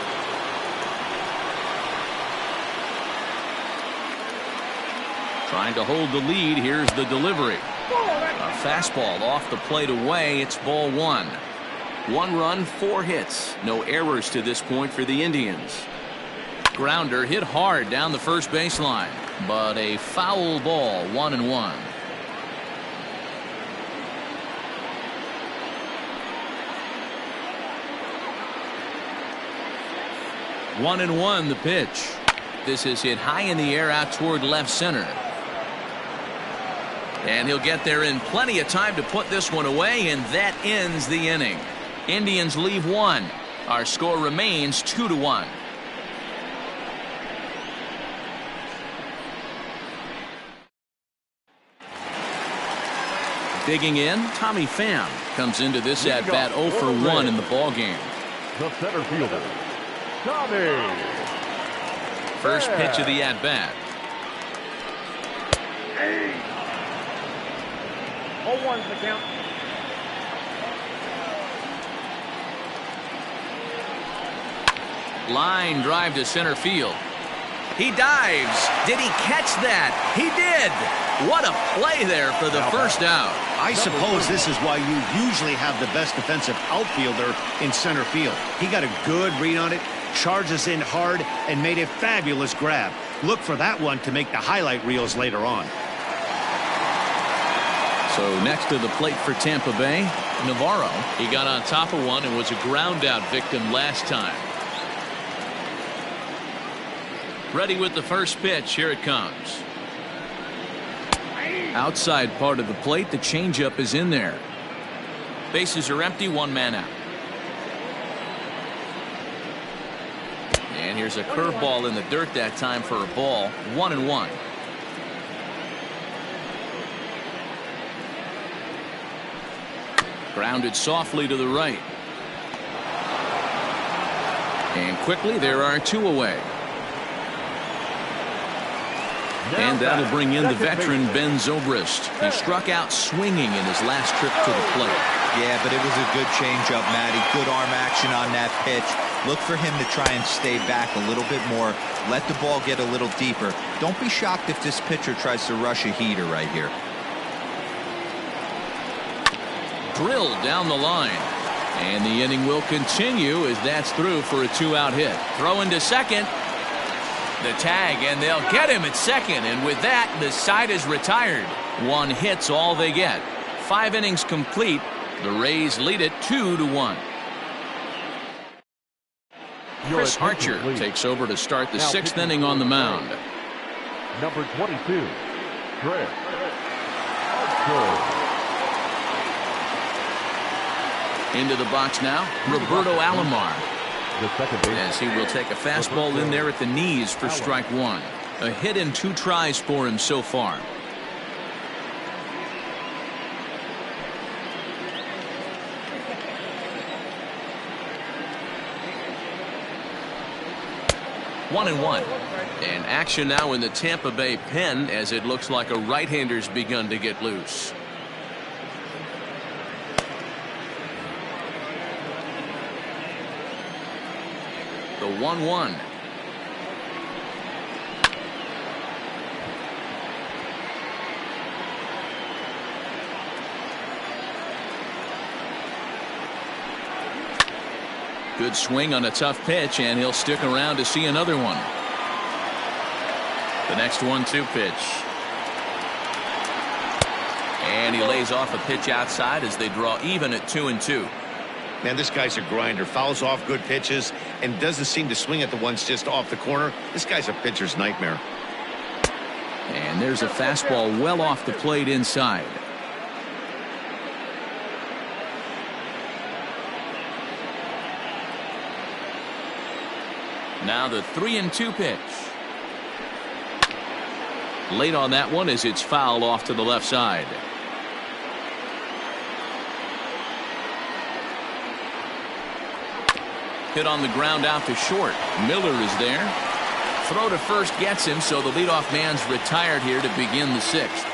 Trying to hold the lead. Here's the delivery. A fastball off the plate away. It's ball 1. 1 run, 4 hits. No errors to this point for the Indians. Grounder hit hard down the first baseline, but a foul ball. 1-1. 1-1 the pitch. This is hit high in the air out toward left center. And he'll get there in plenty of time to put this one away, and that ends the inning. Indians leave 1. Our score remains 2-1. Digging in, Tommy Pham comes into this at bat 0 for 1 in the ball game. The center fielder, Tommy. First pitch of the at bat. 0-1's the count. Line drive to center field. He dives. Did he catch that? He did. What a play there for the first out. I suppose this is why you usually have the best defensive outfielder in center field. He got a good read on it, charges in hard, and made a fabulous grab. Look for that one to make the highlight reels later on. So next to the plate for Tampa Bay, Navarro. He got on top of one and was a ground out victim last time. Ready with the first pitch. Here it comes. Outside part of the plate. The changeup is in there. Bases are empty. 1 man out. And here's a curveball in the dirt that time for a ball. 1-1. Grounded softly to the right. And quickly there are 2 away. And that'll bring in the veteran Ben Zobrist. He struck out swinging in his last trip to the plate. Yeah, but it was a good changeup, Matty. Good arm action on that pitch. Look for him to try and stay back a little bit more. Let the ball get a little deeper. Don't be shocked if this pitcher tries to rush a heater right here. Drilled down the line. And the inning will continue as that's through for a 2-out hit. Throw into second. The tag, and they'll get him at second. And with that, the side is retired. 1 hit's all they get. 5 innings complete. The Rays lead it 2-1. Chris Archer takes over to start the sixth inning on the mound. Number 22, Chris Archer. Into the box now, Roberto Alomar. The second base. As he will take a fastball in there at the knees for strike one. A hit in 2 tries for him so far. One and one. And action now in the Tampa Bay pen as it looks like a right-hander's begun to get loose. The 1-1. Good swing on a tough pitch, and he'll stick around to see another one. The next 1-2 pitch. And he lays off a pitch outside as they draw even at 2-2. Man, this guy's a grinder. Fouls off good pitches and doesn't seem to swing at the ones just off the corner. This guy's a pitcher's nightmare. And there's a fastball well off the plate inside. Now the 3-2 pitch. Late on that one as it's fouled off to the left side. Hit on the ground out to short. Miller is there. Throw to first gets him, so the leadoff man's retired here to begin the sixth.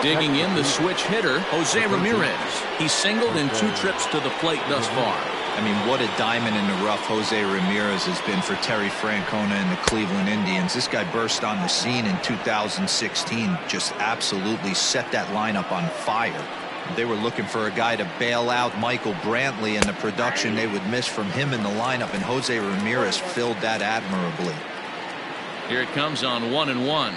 Digging in the switch hitter, Jose Ramirez. He's singled in 2 trips to the plate thus far. I mean, what a diamond in the rough Jose Ramirez has been for Terry Francona and the Cleveland Indians. This guy burst on the scene in 2016, just absolutely set that lineup on fire. They were looking for a guy to bail out Michael Brantley and the production they would miss from him in the lineup, and Jose Ramirez filled that admirably. Here it comes on 1-1.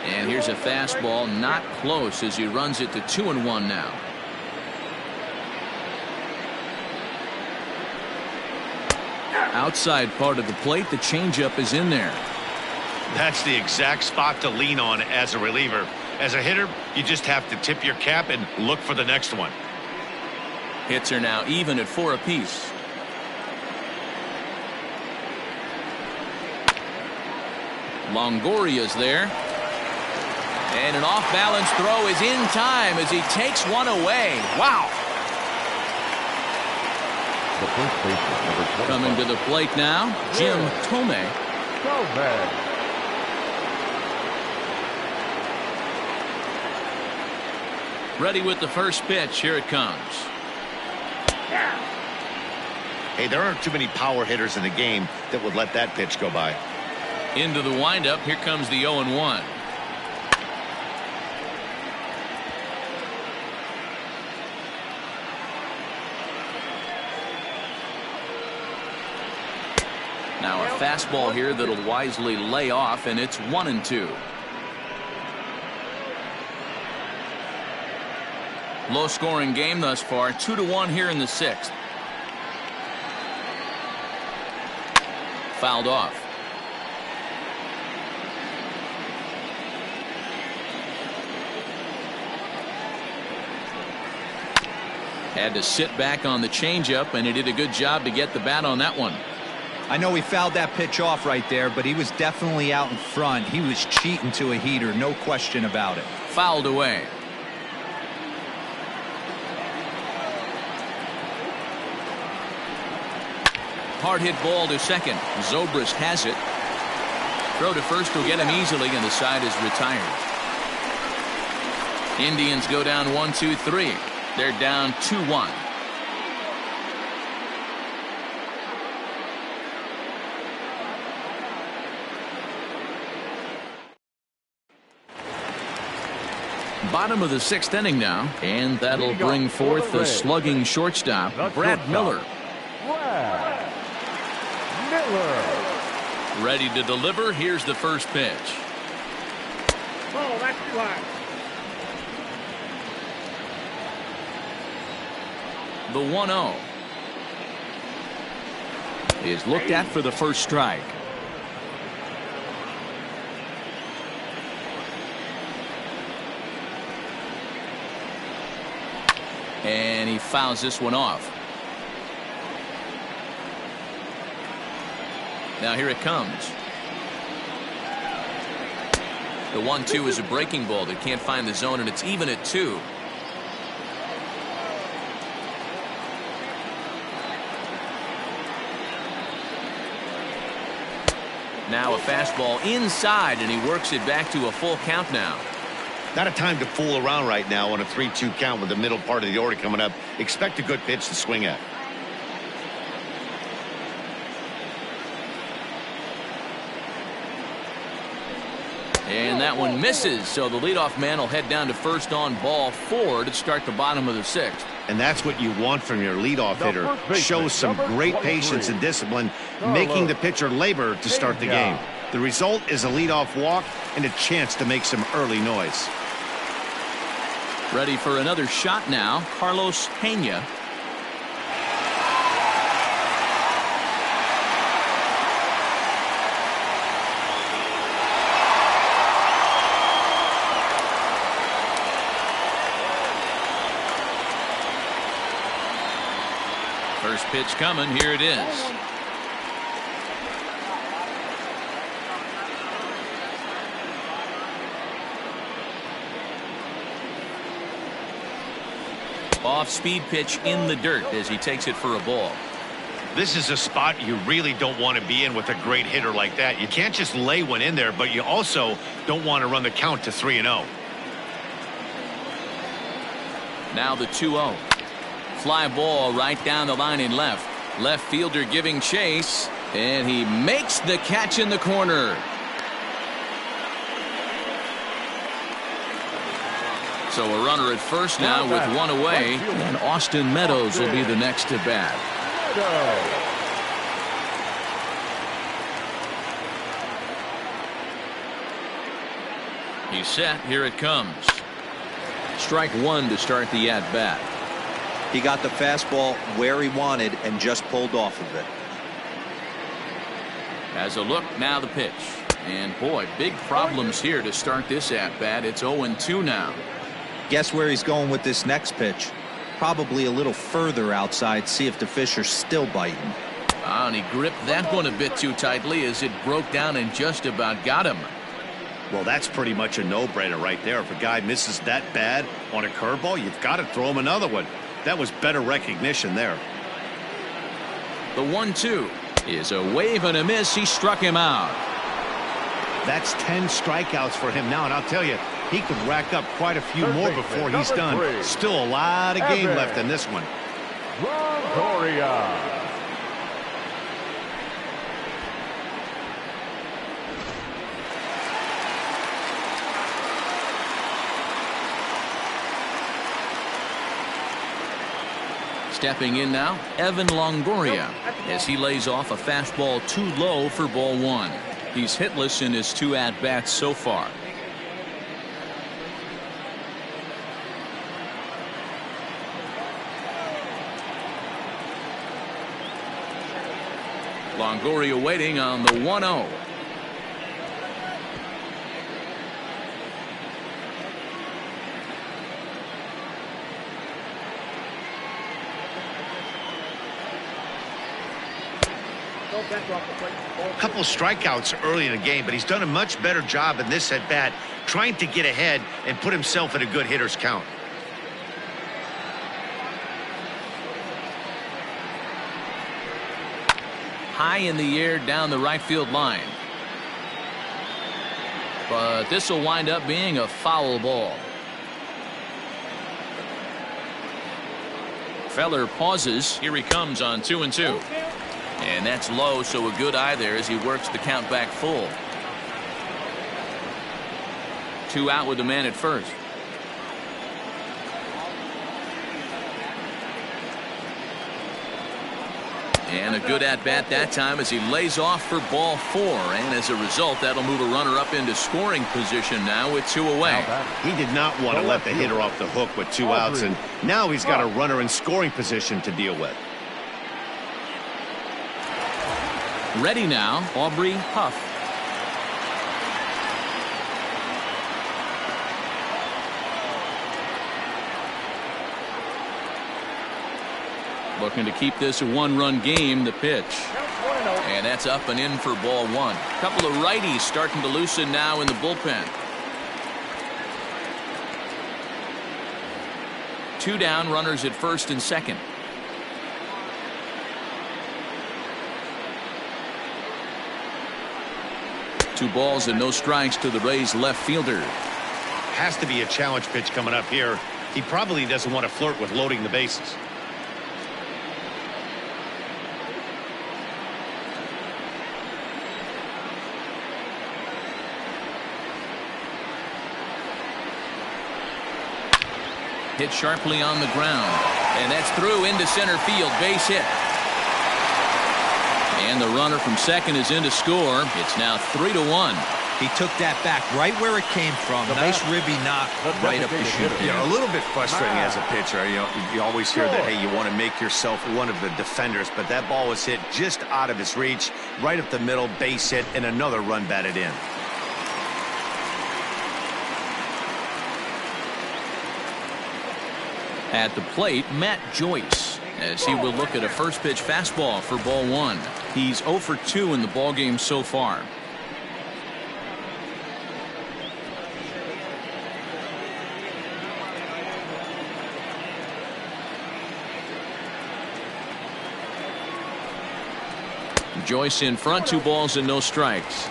And here's a fastball not close as he runs it to 2-1 now. Outside part of the plate, the changeup is in there. That's the exact spot to lean on as a reliever. As a hitter, you just have to tip your cap and look for the next one. Hits are now even at 4 apiece. Longoria's there. And an off-balance throw is in time as he takes one away. Wow. The first baseman, number 25. Coming to the plate now, Jim Thome. Ready with the first pitch. Here it comes. Hey, there aren't too many power hitters in the game that would let that pitch go by. Into the windup. Here comes the 0-1. Now a fastball here that'll wisely lay off, and it's 1-2. Low scoring game thus far, 2-1 here in the sixth. Fouled off. Had to sit back on the changeup, and he did a good job to get the bat on that one. I know he fouled that pitch off right there, but he was definitely out in front. He was cheating to a heater, no question about it. Fouled away. Hard hit ball to second. Zobrist has it. Throw to first will get him easily, and the side is retired. Indians go down 1-2-3. They're down 2-1. Bottom of the sixth inning now, and that'll bring forth the slugging shortstop, Brad Miller. Ready to deliver. Here's the first pitch. Oh, that's too high. the 1-0 is looked at for the first strike. And he fouls this one off. Now here it comes. The 1-2 is a breaking ball that can't find the zone, and it's even at 2. Now a fastball inside, and he works it back to a full count now. Not a time to fool around right now on a 3-2 count with the middle part of the order coming up. Expect a good pitch to swing at. And that one misses, so the leadoff man will head down to first on ball 4 to start the bottom of the 6th. And that's what you want from your leadoff hitter. Show some great patience and discipline, making the pitcher labor to start the game. The result is a leadoff walk and a chance to make some early noise. Ready for another shot now, Carlos Pena. First pitch coming. Here it is. Off-speed pitch in the dirt as he takes it for a ball. This is a spot you really don't want to be in with a great hitter like that. You can't just lay one in there, but you also don't want to run the count to 3-0. Now the 2-0. Fly ball right down the line in left. Left fielder giving chase, and he makes the catch in the corner. So a runner at first now with one away, and Austin Meadows will be the next to bat. He's set. Here it comes. Strike 1 to start the at-bat. He got the fastball where he wanted and just pulled off of it. As a look, now the pitch. And boy, big problems here to start this at-bat. It's 0-2 now. Guess where he's going with this next pitch? Probably a little further outside, see if the fish are still biting. And he gripped that one a bit too tightly as it broke down and just about got him. Well, that's pretty much a no-brainer right there. If a guy misses that bad on a curveball, you've got to throw him another one. That was better recognition there. The 1-2 is a wave and a miss. He struck him out. That's 10 strikeouts for him now, and I'll tell you, he could rack up quite a few more before he's done. Still a lot of game left in this one. Longoria. Stepping in now, Evan Longoria, as he lays off a fastball too low for ball 1. He's hitless in his 2 at-bats so far. Longoria waiting on the 1-0. A couple strikeouts early in the game, but he's done a much better job in this at bat trying to get ahead and put himself in a good hitter's count. High in the air down the right field line. But this will wind up being a foul ball. Feller pauses. Here he comes on 2-2. And that's low, so a good eye there as he works the count back full. 2 out with the man at first. And a good at-bat that time as he lays off for ball 4. And as a result, that'll move a runner up into scoring position now with 2 away. He did not want to let the hitter off the hook with 2 outs, and now he's got a runner in scoring position to deal with. Ready now, Aubrey Huff. Looking to keep this a 1-run game, the pitch. And that's up and in for ball 1. Couple of righties starting to loosen now in the bullpen. 2 down, runners at first and second. Two balls and no strikes to the Rays left fielder. Has to be a challenge pitch coming up here. He probably doesn't want to flirt with loading the bases. Hit sharply on the ground. And that's through into center field. Base hit. And the runner from second is in to score. It's now 3-1. He took that back right where it came from. Nice ribby knock right up the chute. Yeah, a little bit frustrating as a pitcher. You always hear that, hey, you want to make yourself one of the defenders, but that ball was hit just out of his reach, right up the middle, base hit, and another run batted in. At the plate, Matt Joyce, as he will look at a first pitch fastball for ball 1. He's 0 for 2 in the ballgame so far. Joyce in front, 2 balls and no strikes.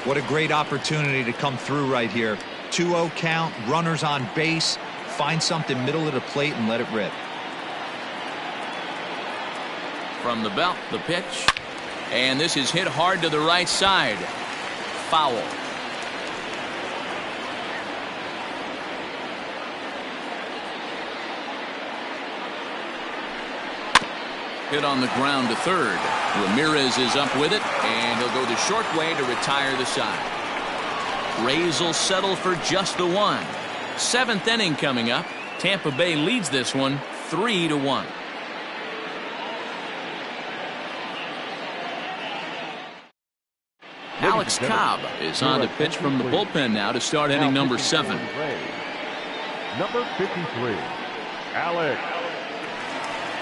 What a great opportunity to come through right here. 2-0 count, runners on base. Find something middle of the plate and let it rip. From the belt, the pitch. And this is hit hard to the right side. Foul. Hit on the ground to third. Ramirez is up with it, and he'll go the short way to retire the side. Rays will settle for just the 1. 7th inning coming up. Tampa Bay leads this one 3-1. Alex Cobb is on to pitch from the bullpen now to start inning number 7. Number 53, Alex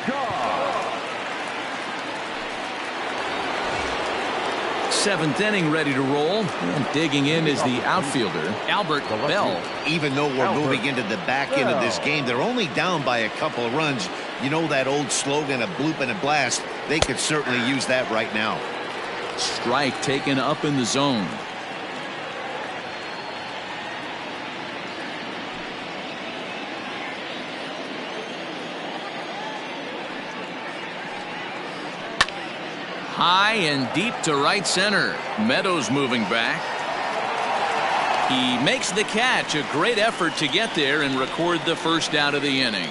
Cobb. 7th inning ready to roll, and digging in is the outfielder Albert Bell. Even though we're moving into the back end of this game, they're only down by a couple of runs. You know that old slogan, a bloop and a blast. They could certainly use that right now. Strike taken up in the zone. High and deep to right center. Meadows moving back. He makes the catch. A great effort to get there and record the first out of the inning.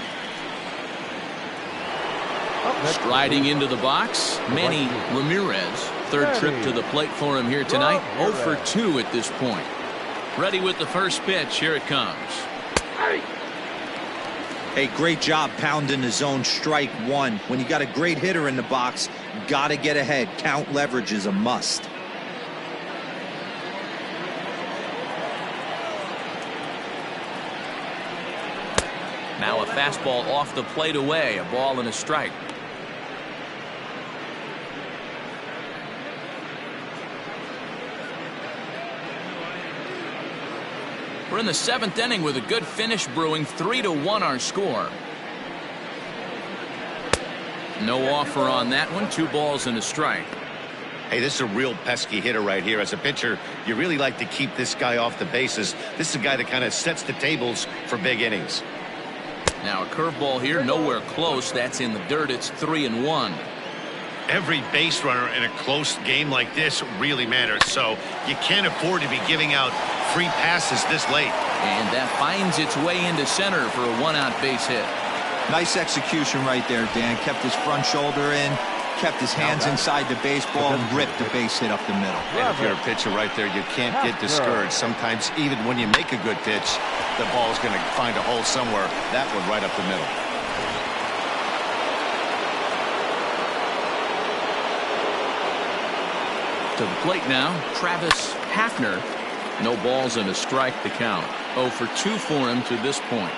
Striding into the box, Manny Ramirez. Third trip to the plate for him here tonight. 0 for 2 at this point. Ready with the first pitch. Here it comes. Hey, great job pounding the zone. Strike 1. When you got a great hitter in the box, got to get ahead. Count leverage is a must. Now a fastball off the plate away. A ball and a strike. We're in the 7th inning with a good finish brewing. 3-1 our score. No offer on that one. 2 balls and a strike. Hey, this is a real pesky hitter right here. As a pitcher, you really like to keep this guy off the bases. This is a guy that kind of sets the tables for big innings. Now a curveball here, nowhere close. That's in the dirt. It's 3-1. Every base runner in a close game like this really matters, so you can't afford to be giving out free passes this late. And that finds its way into center for a 1-out base hit. Nice execution right there, Dan. Kept his front shoulder in, kept his hands inside the baseball and ripped the base hit up the middle. And if you're a pitcher right there, you can't get discouraged. Sometimes even when you make a good pitch, the ball's going to find a hole somewhere. That one right up the middle. To the plate now, Travis Hafner. No balls and a strike to count. 0 for 2 for him to this point.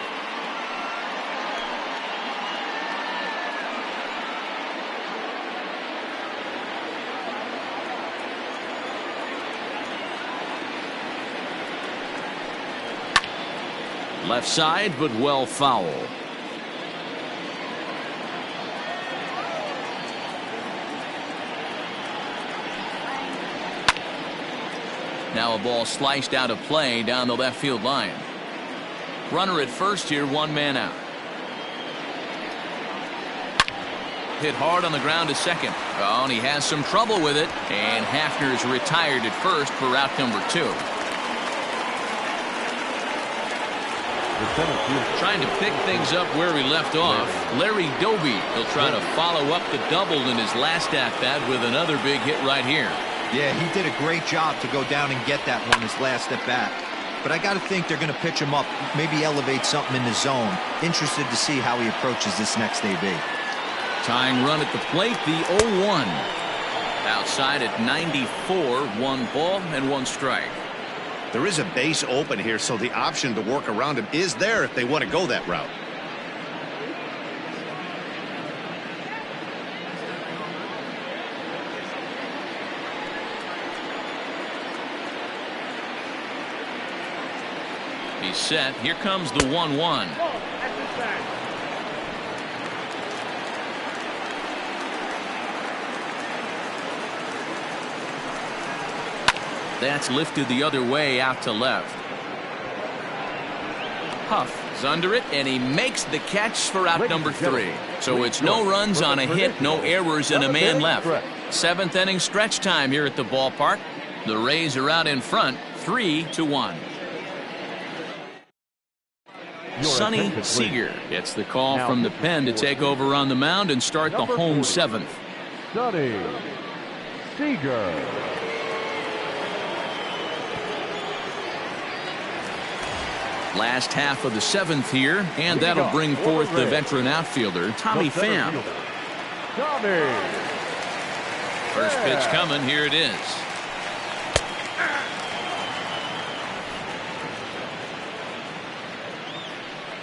Left side, but well foul. Now a ball sliced out of play down the left field line. Runner at first here, 1 man out. Hit hard on the ground to second. Oh, and he has some trouble with it. And Hafner is retired at first for out number 2. Trying to pick things up where he left off. Larry Doby will try to follow up the double in his last at-bat with another big hit right here. Yeah, he did a great job to go down and get that one his last at-bat. But I got to think they're going to pitch him up, maybe elevate something in the zone. Interested to see how he approaches this next AB. Tying run at the plate, the 0-1. Outside at 94, 1 ball and 1 strike. There is a base open here, so the option to work around him is there if they want to go that route. He's set. Here comes the 1-1. That's lifted the other way out to left. Huff is under it, and he makes the catch for out number 3. So it's no runs on a hit, no errors, and a man left. 7th inning stretch time here at the ballpark. The Rays are out in front, 3-1. Sonny Seager gets the call from the pen to take over on the mound and start the home 7th. Sonny Seager. Last half of the 7th here, and that'll bring forth the veteran outfielder, Tommy Pham. First pitch coming, here it is.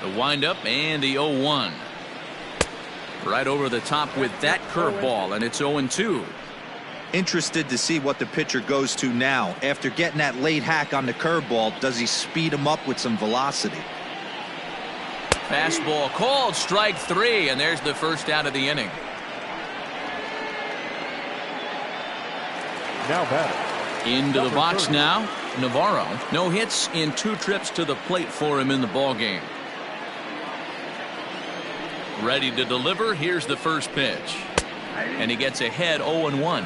The windup and the 0-1. Right over the top with that curveball, and it's 0-2. Interested to see what the pitcher goes to now. After getting that late hack on the curveball, does he speed him up with some velocity? Fastball called, strike 3, and there's the first out of the inning. Now batter. Into the box now, Navarro. No hits in 2 trips to the plate for him in the ballgame. Ready to deliver. Here's the first pitch. And he gets ahead 0-1.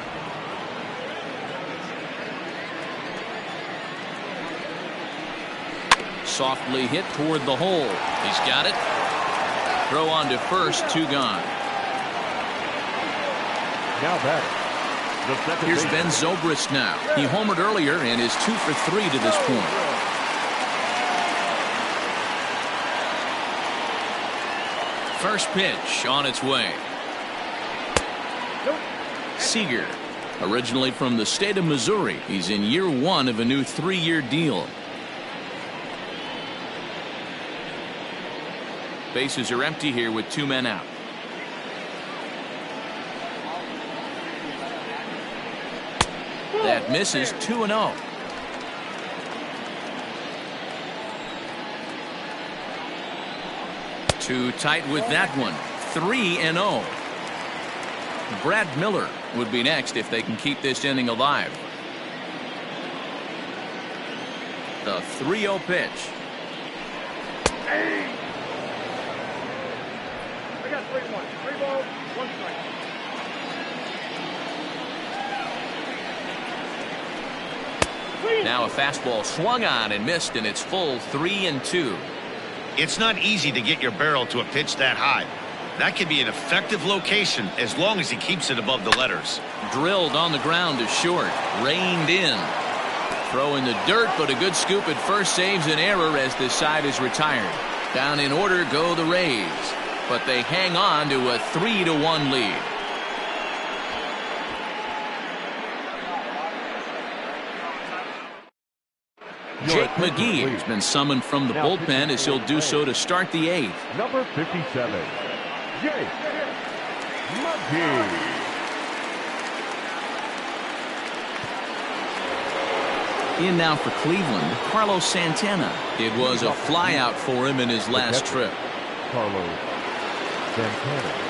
Softly hit toward the hole. He's got it. Throw on to first, 2 gone. Now batter. Here's Ben Zobrist now. He homered earlier and is 2 for 3 to this point. First pitch on its way. Seager, originally from the state of Missouri. He's in year 1 of a new 3-year deal. Bases are empty here with 2 men out. That misses, 2-0. Too tight with that one. 3-0. Brad Miller would be next if they can keep this inning alive. The 3-0 pitch. I got 3-1. 3 balls, 1 strike. Now a fastball swung on and missed, and it's full 3-2. It's not easy to get your barrel to a pitch that high. That could be an effective location as long as he keeps it above the letters. Drilled on the ground to short. Reined in. Throw in the dirt, but a good scoop at first saves an error as this side is retired. Down in order go the Rays, but they hang on to a 3-1 lead. Jake McGee has been summoned from the bullpen as he'll do so to start the 8th. Number 57, Jake McGee. In now for Cleveland, Carlos Santana. It was a flyout for him in his last trip. Carlos Santana.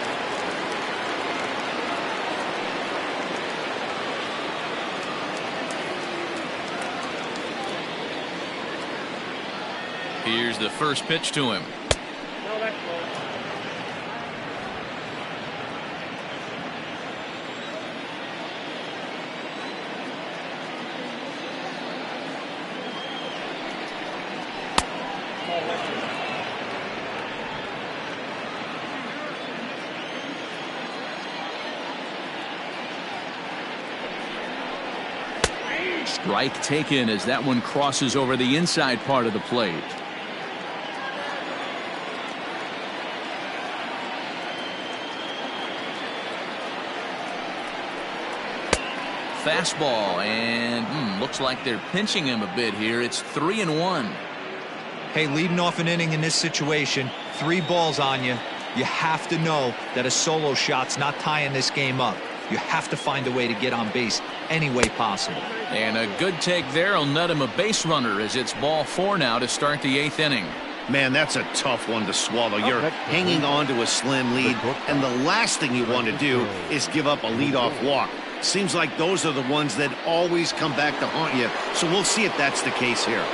Here's the first pitch to him. No, that's low. Strike taken as that one crosses over the inside part of the plate. Fastball, and looks like they're pinching him a bit here. It's 3-1. Hey, leading off an inning in this situation, 3 balls on you. You have to know that a solo shot's not tying this game up. You have to find a way to get on base any way possible. And a good take there will net him a base runner as it's ball 4 now to start the 8th inning. Man, that's a tough one to swallow. You're hanging on to a slim lead, and the last thing you want to do is give up a leadoff walk. Seems like those are the ones that always come back to haunt you, so we'll see if that's the case here.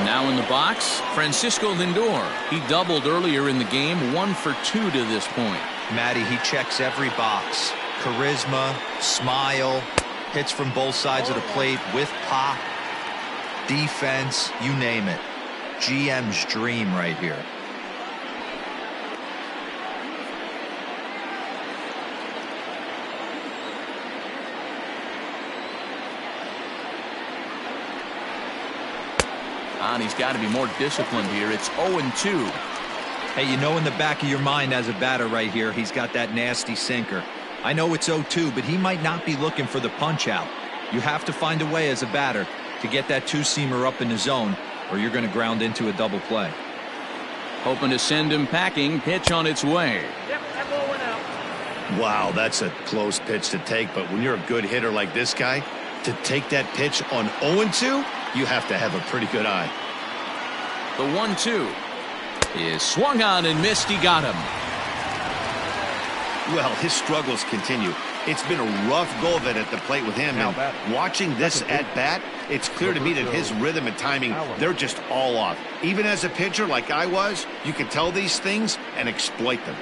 Now in the box, Francisco Lindor. He doubled earlier in the game, 1 for 2 to this point. Matty, he checks every box. Charisma, smile, hits from both sides of the plate with pop, defense, you name it. GM's dream right here. And he's got to be more disciplined here. It's 0-2. Hey, you know in the back of your mind as a batter right here, he's got that nasty sinker. I know it's 0-2, but he might not be looking for the punch out. You have to find a way as a batter to get that 2-seamer up in the zone, or you're going to ground into a double play. Hoping to send him packing. Pitch on its way. Yep, that ball went out. Wow, that's a close pitch to take, but when you're a good hitter like this guy, to take that pitch on 0-2, you have to have a pretty good eye. The 1-2 is swung on and missed. He got him. Well, his struggles continue. It's been a rough go of it at the plate with him. And watching this at bat, it's clear to me that his rhythm and timing, they're just all off. Even as a pitcher like I was, you can tell these things and exploit them.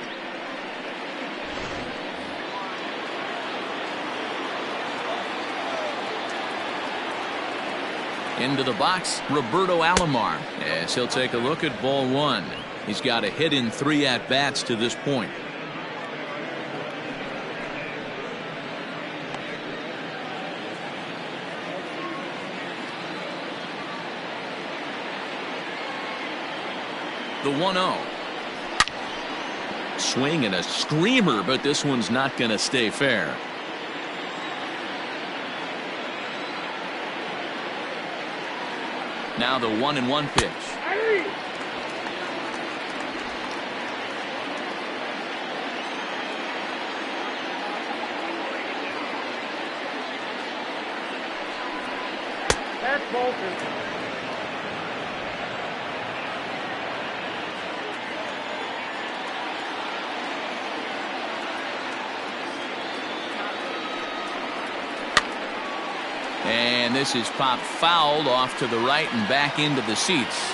Into the box, Roberto Alomar, as he'll take a look at ball 1. He's got a hit in 3 at-bats to this point. The 1-0. Swing and a screamer, but this one's not going to stay fair. Now the 1-1 pitch. That's Bolton. And this is popped fouled off to the right and back into the seats.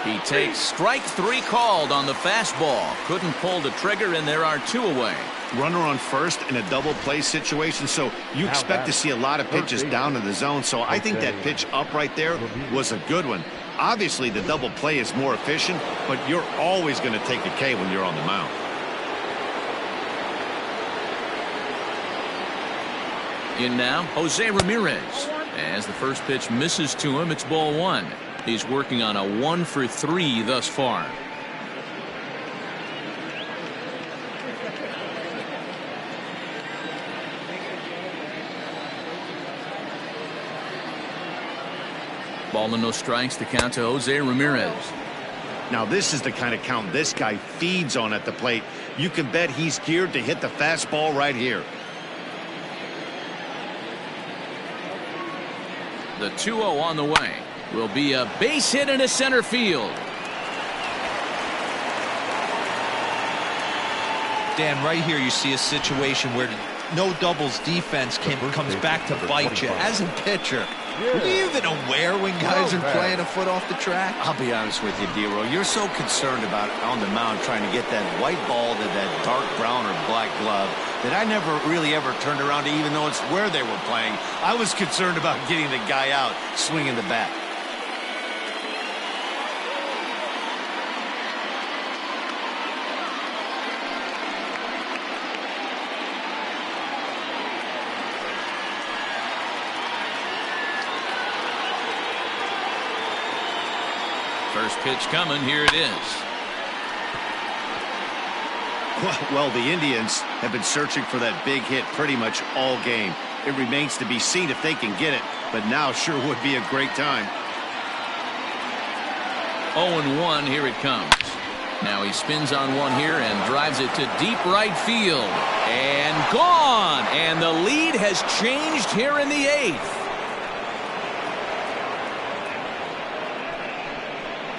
He takes strike 3 called on the fastball. Couldn't pull the trigger, and there are 2 away. runner on first in a double play situation, so you expect to see a lot of pitches down in the zone. So I think that pitch up right there was a good one. Obviously, the double play is more efficient, but you're always going to take a K when you're on the mound. In now, Jose Ramirez. As the first pitch misses to him, it's ball one. He's working on a 1-for-3 thus far. Ball and no strikes to count to Jose Ramirez. Now this is the kind of count this guy feeds on at the plate. You can bet he's geared to hit the fastball right here. The 2-0 on the way will be a base hit into center field. Dan, right here you see a situation where no doubles defense comes back to bite you. As a pitcher, are you even aware when guys are playing a foot off the track? I'll be honest with you, D-Roll. You're so concerned about on the mound trying to get that white ball to that dark brown or black glove that I never really ever turned around to even know it's where they were playing. I was concerned about getting the guy out swinging the bat. First pitch coming. Here it is. Well, the Indians have been searching for that big hit pretty much all game. It remains to be seen if they can get it, but now sure would be a great time. 0-1. Here it comes. Now he spins on one here and drives it to deep right field. And gone. And the lead has changed here in the 8th.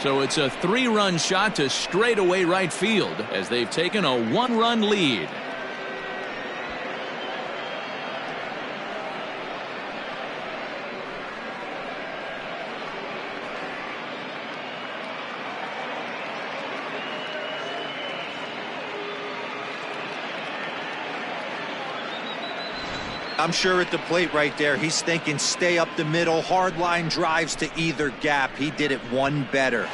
So it's a 3-run shot to straightaway right field as they've taken a 1-run lead. I'm sure at the plate right there, he's thinking stay up the middle, hard line drives to either gap. He did it one better,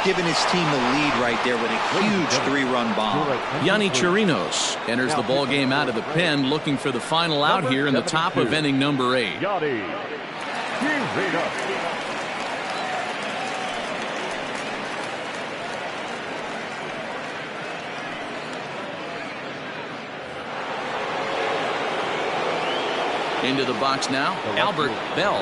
giving his team the lead right there with a huge 3-run bomb. Yonny Chirinos enters the ball game out of the pen, looking for the final out here in the top of inning number 8. Into the box now, Albert Bell,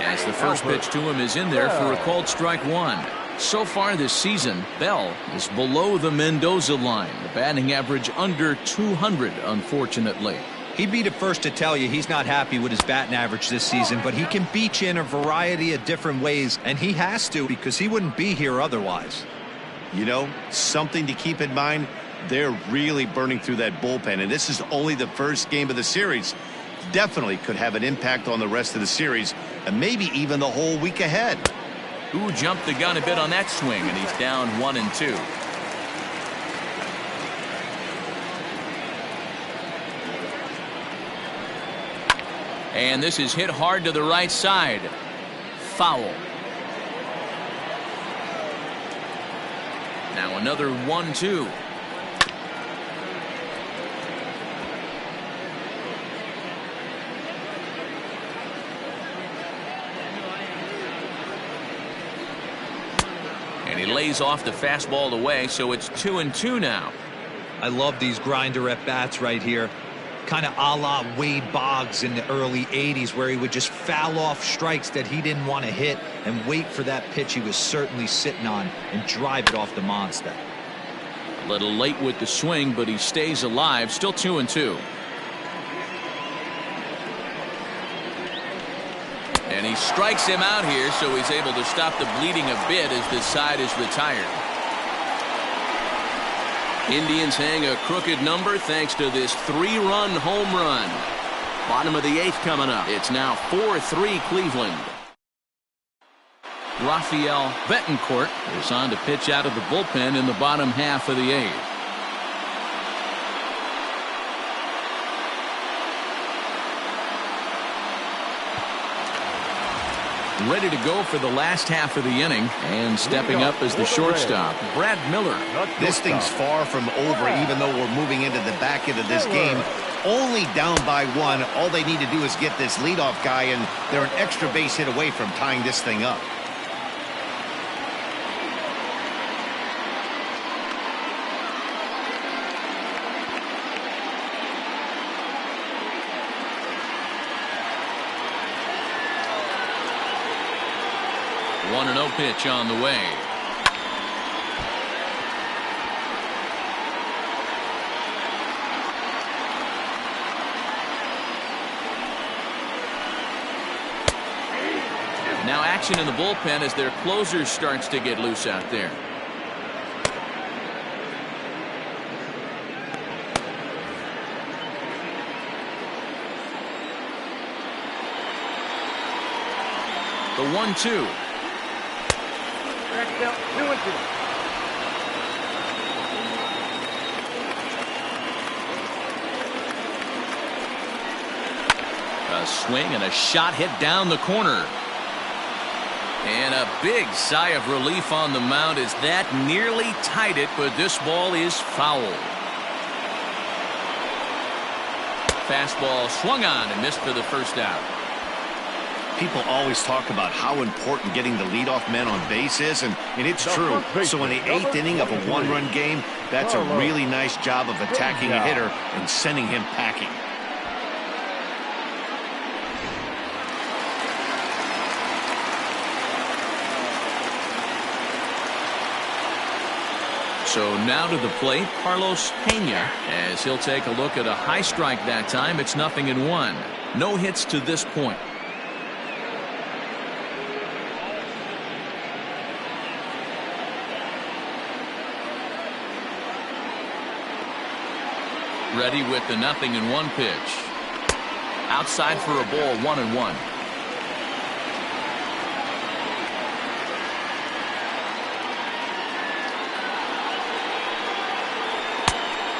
as the first pitch to him is in there for a called strike 1. So far this season, Bell is below the Mendoza line, the batting average under 200, unfortunately. He'd be the first to tell you he's not happy with his batting average this season, but he can beat you in a variety of different ways, and he has to because he wouldn't be here otherwise. You know, something to keep in mind, they're really burning through that bullpen, and this is only the first game of the series. Definitely could have an impact on the rest of the series and maybe even the whole week ahead. Who jumped the gun a bit on that swing, and he's down 1-2. And this is hit hard to the right side. Foul. Now another 1-2. And he lays off the fastball away, so it's 2-2 now. I love these grinder at bats right here. Kind of a la Wade Boggs in the early 80s, where he would just foul off strikes that he didn't want to hit and wait for that pitch he was certainly sitting on and drive it off the monster. A little late with the swing, but he stays alive. Still 2-2. And he strikes him out here, so he's able to stop the bleeding a bit as this side is retired. Indians hang a crooked number thanks to this 3-run home run. Bottom of the 8th coming up. It's now 4-3 Cleveland. Rafael Betancourt is on to pitch out of the bullpen in the bottom half of the 8th. ready to go for the last half of the inning, and stepping up as the shortstop, Brad Miller. This thing's far from over, even though we're moving into the back end of this game. Only down by 1. All they need to do is get this leadoff guy, and they're an extra base hit away from tying this thing up. One and 0 pitch on the way. Now action in the bullpen as their closer starts to get loose out there. The 1-2. Next out, 2-2. A swing and a shot hit down the corner. And a big sigh of relief on the mound as that nearly tied it, but this ball is foul. Fastball swung on and missed for the first out. People always talk about how important getting the leadoff man on base is, and it's true. So in the 8th inning of a 1-run game, that's a really nice job of attacking a hitter and sending him packing. So now to the plate, Carlos Pena, as he'll take a look at a high strike that time. It's 0-1. No hits to this point. Ready with the 0-1 pitch. Outside for a ball, 1-1.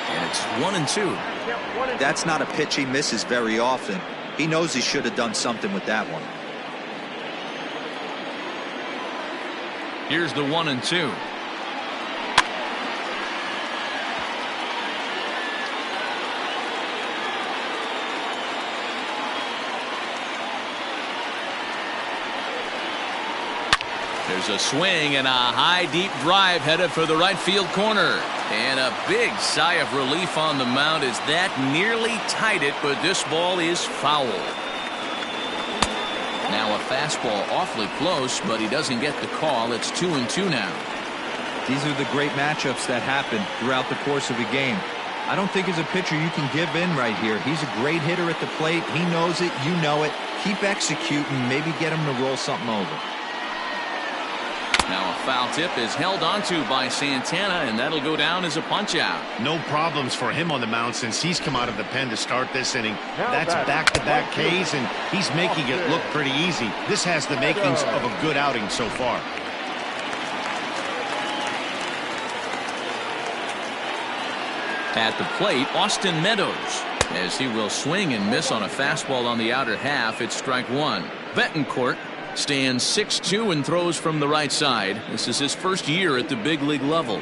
And it's 1-2. That's not a pitch he misses very often. He knows he should have done something with that one. Here's the 1-2. There's a swing and a high deep drive headed for the right field corner. And a big sigh of relief on the mound as that nearly tied it, but this ball is foul. Now a fastball awfully close, but he doesn't get the call. It's 2-2 now. These are the great matchups that happen throughout the course of a game. I don't think as a pitcher you can give in right here. He's a great hitter at the plate. He knows it. You know it. Keep executing. Maybe get him to roll something over. Now a foul tip is held onto by Santana, and that'll go down as a punch out. No problems for him on the mound since he's come out of the pen to start this inning. That's back-to-back Ks, and he's making it look pretty easy. This has the makings of a good outing so far. At the plate, Austin Meadows, as he will swing and miss on a fastball on the outer half. It's strike 1. Betancourt stands 6'2" and throws from the right side. This is his first year at the big league level.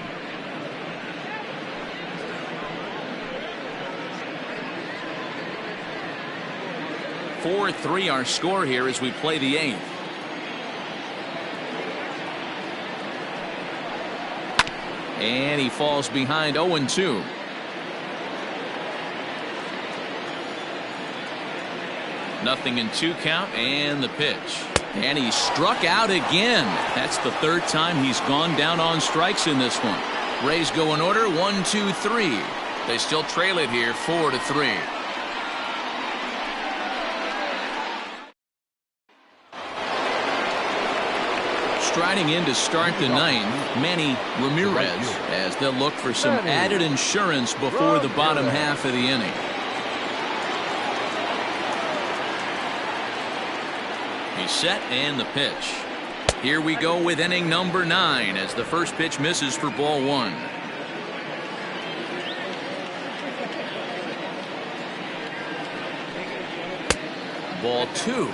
(4-3) our score here as we play the 8th. And he falls behind 0-2. Nothing in 2 count, and the pitch. And he struck out again. That's the 3rd time he's gone down on strikes in this one. Rays go in order, 1, 2, 3. They still trail it here, 4-3. Striding in to start the 9th, Manny Ramirez, as they'll look for some added insurance before the bottom half of the inning. He's set, and the pitch. Here we go with inning number 9 as the first pitch misses for ball 1. Ball 2.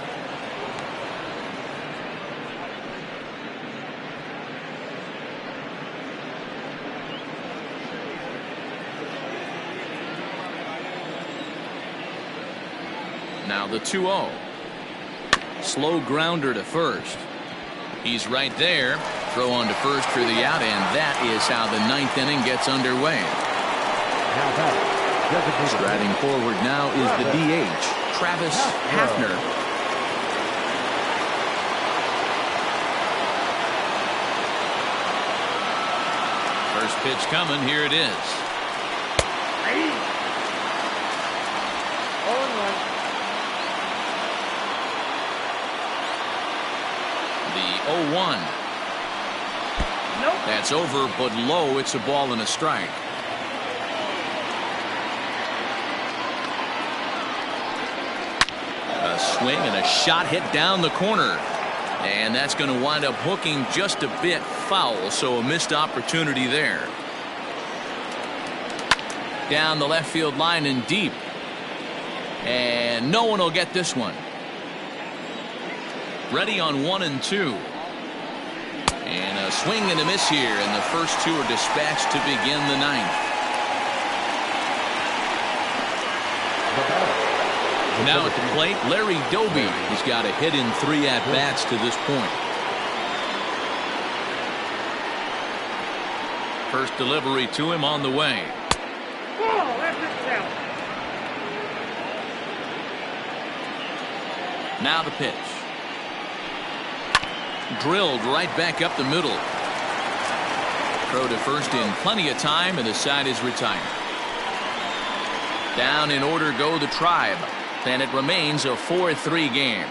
Now the 2-0. Slow grounder to first. He's right there. Throw on to first for the out, and that is how the 9th inning gets underway. Striding forward now is the DH, Travis Hafner. First pitch coming. Here it is. The 0-1. Nope. That's over, but low. It's a ball and a strike. A swing and a shot hit down the corner. And that's going to wind up hooking just a bit foul, so a missed opportunity there. Down the left field line and deep. And no one will get this one. Ready on 1 and 2. And a swing and a miss here, and the first two are dispatched to begin the 9th. Now at the plate, Larry Doby. He's got a hit in 3 at-bats to this point. First delivery to him on the way. Whoa, that's it out. Now the pitch. Drilled right back up the middle. Throw to first in plenty of time, and the side is retired. Down in order go the Tribe. And it remains a 4-3 game.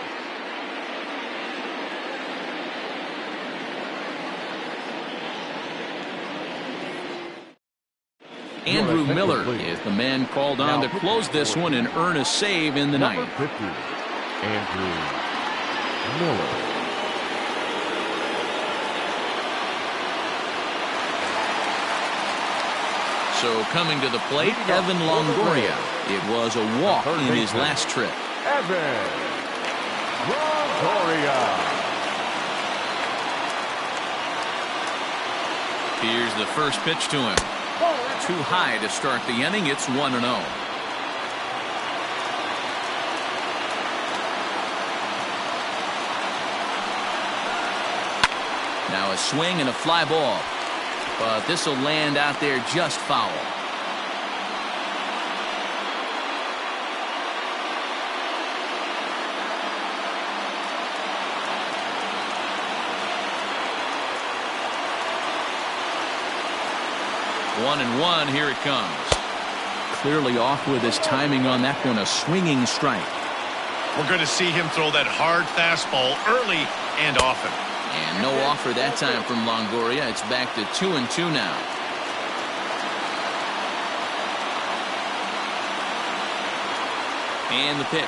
Andrew Miller is the man called on to close this one and earn a save in the 9th. 50, Andrew Miller. So coming to the plate, Evan Longoria. It was a walk in his last trip. Evan Longoria. Here's the first pitch to him. Too high to start the inning. It's 1-0. Now a swing and a fly ball. But this will land out there just foul. One and one, here it comes. Clearly off with his timing on that one, a swinging strike. We're going to see him throw that hard fastball early and often. And no offer that time from Longoria. It's back to 2-2 now. And the pitch.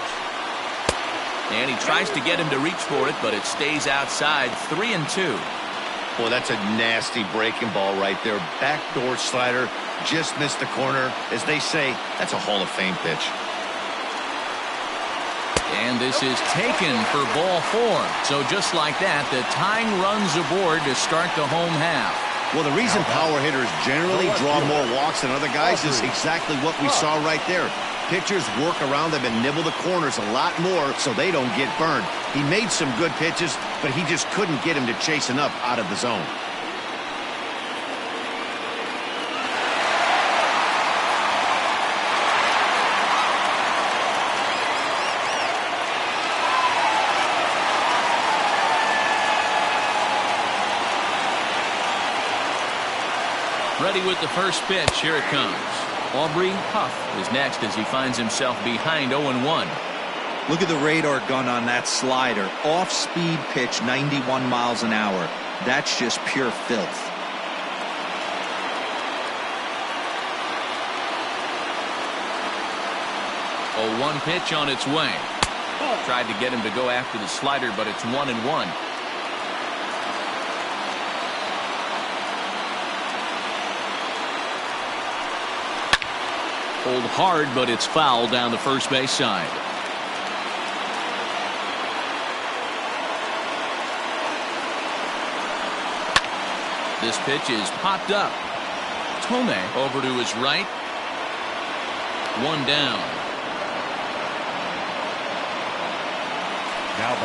And he tries to get him to reach for it, but it stays outside. 3-2. Boy, that's a nasty breaking ball right there. Backdoor slider, just missed the corner. As they say, that's a Hall of Fame pitch. And this is taken for ball 4. So just like that, the tying runs aboard to start the home half. Well, the reason power hitters generally draw more walks than other guys is exactly what we saw right there. Pitchers work around them and nibble the corners a lot more so they don't get burned. He made some good pitches, but he just couldn't get him to chase enough out of the zone. Ready with the first pitch. Here it comes. Aubrey Huff is next as he finds himself behind 0-1. Look at the radar gun on that slider. Off-speed pitch, 91 miles an hour. That's just pure filth. A 1 pitch on its way. Tried to get him to go after the slider, but it's 1-1. Pulled hard, but it's foul down the first base side. This pitch is popped up. Tome over to his right. 1 down.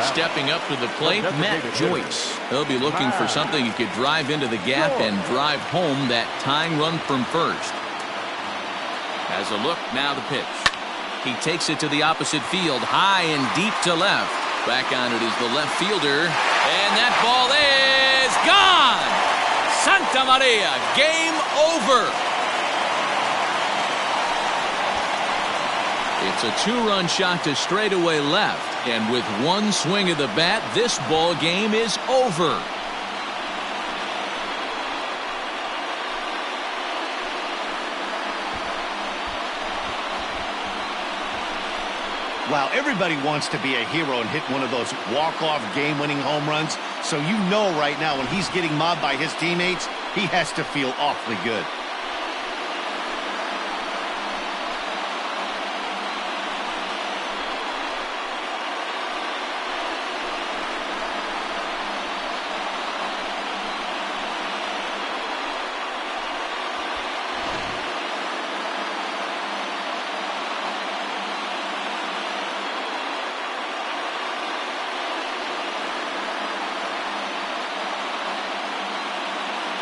Stepping up to the plate, Matt Joyce. He'll be looking for something he could drive into the gap and drive home that tying run from first. Has a look, now the pitch. He takes it to the opposite field, high and deep to left. Back on it is the left fielder, and that ball is gone! Santa Maria, game over! It's a two-run shot to straightaway left, and with one swing of the bat, this ball game is over. Wow, everybody wants to be a hero and hit one of those walk-off game-winning home runs. So you know right now when he's getting mobbed by his teammates, he has to feel awfully good.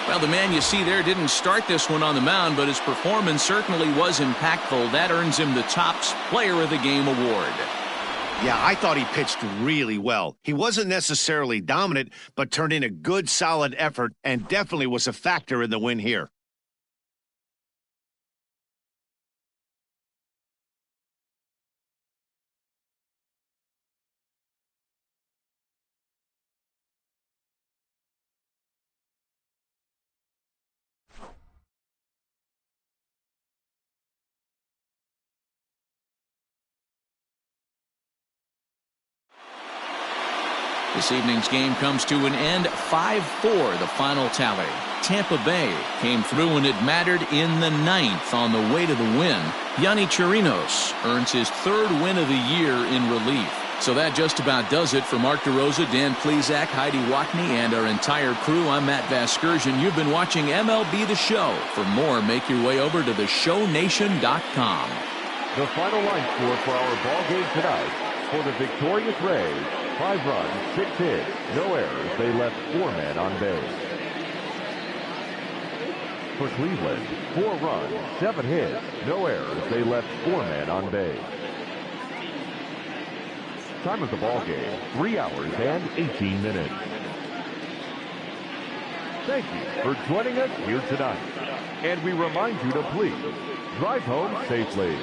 Well, the man you see there didn't start this one on the mound, but his performance certainly was impactful. That earns him the Topps Player of the Game award. Yeah, I thought he pitched really well. He wasn't necessarily dominant, but turned in a good, solid effort and definitely was a factor in the win here. This evening's game comes to an end, 5-4, the final tally. Tampa Bay came through when it mattered in the ninth on the way to the win. Yonny Chirinos earns his third win of the year in relief. So that just about does it for Mark DeRosa, Dan Plesac, Heidi Watney, and our entire crew. I'm Matt Vasgersian. You've been watching MLB The Show. For more, make your way over to theshownation.com. The final line score for our ball game tonight. For the victorious Rays, 5 runs, 6 hits, no errors. They left 4 men on base. For Cleveland, 4 runs, 7 hits, no errors. They left 4 men on base. Time of the ball game, 3 hours and 18 minutes. Thank you for joining us here tonight. And we remind you to please drive home safely.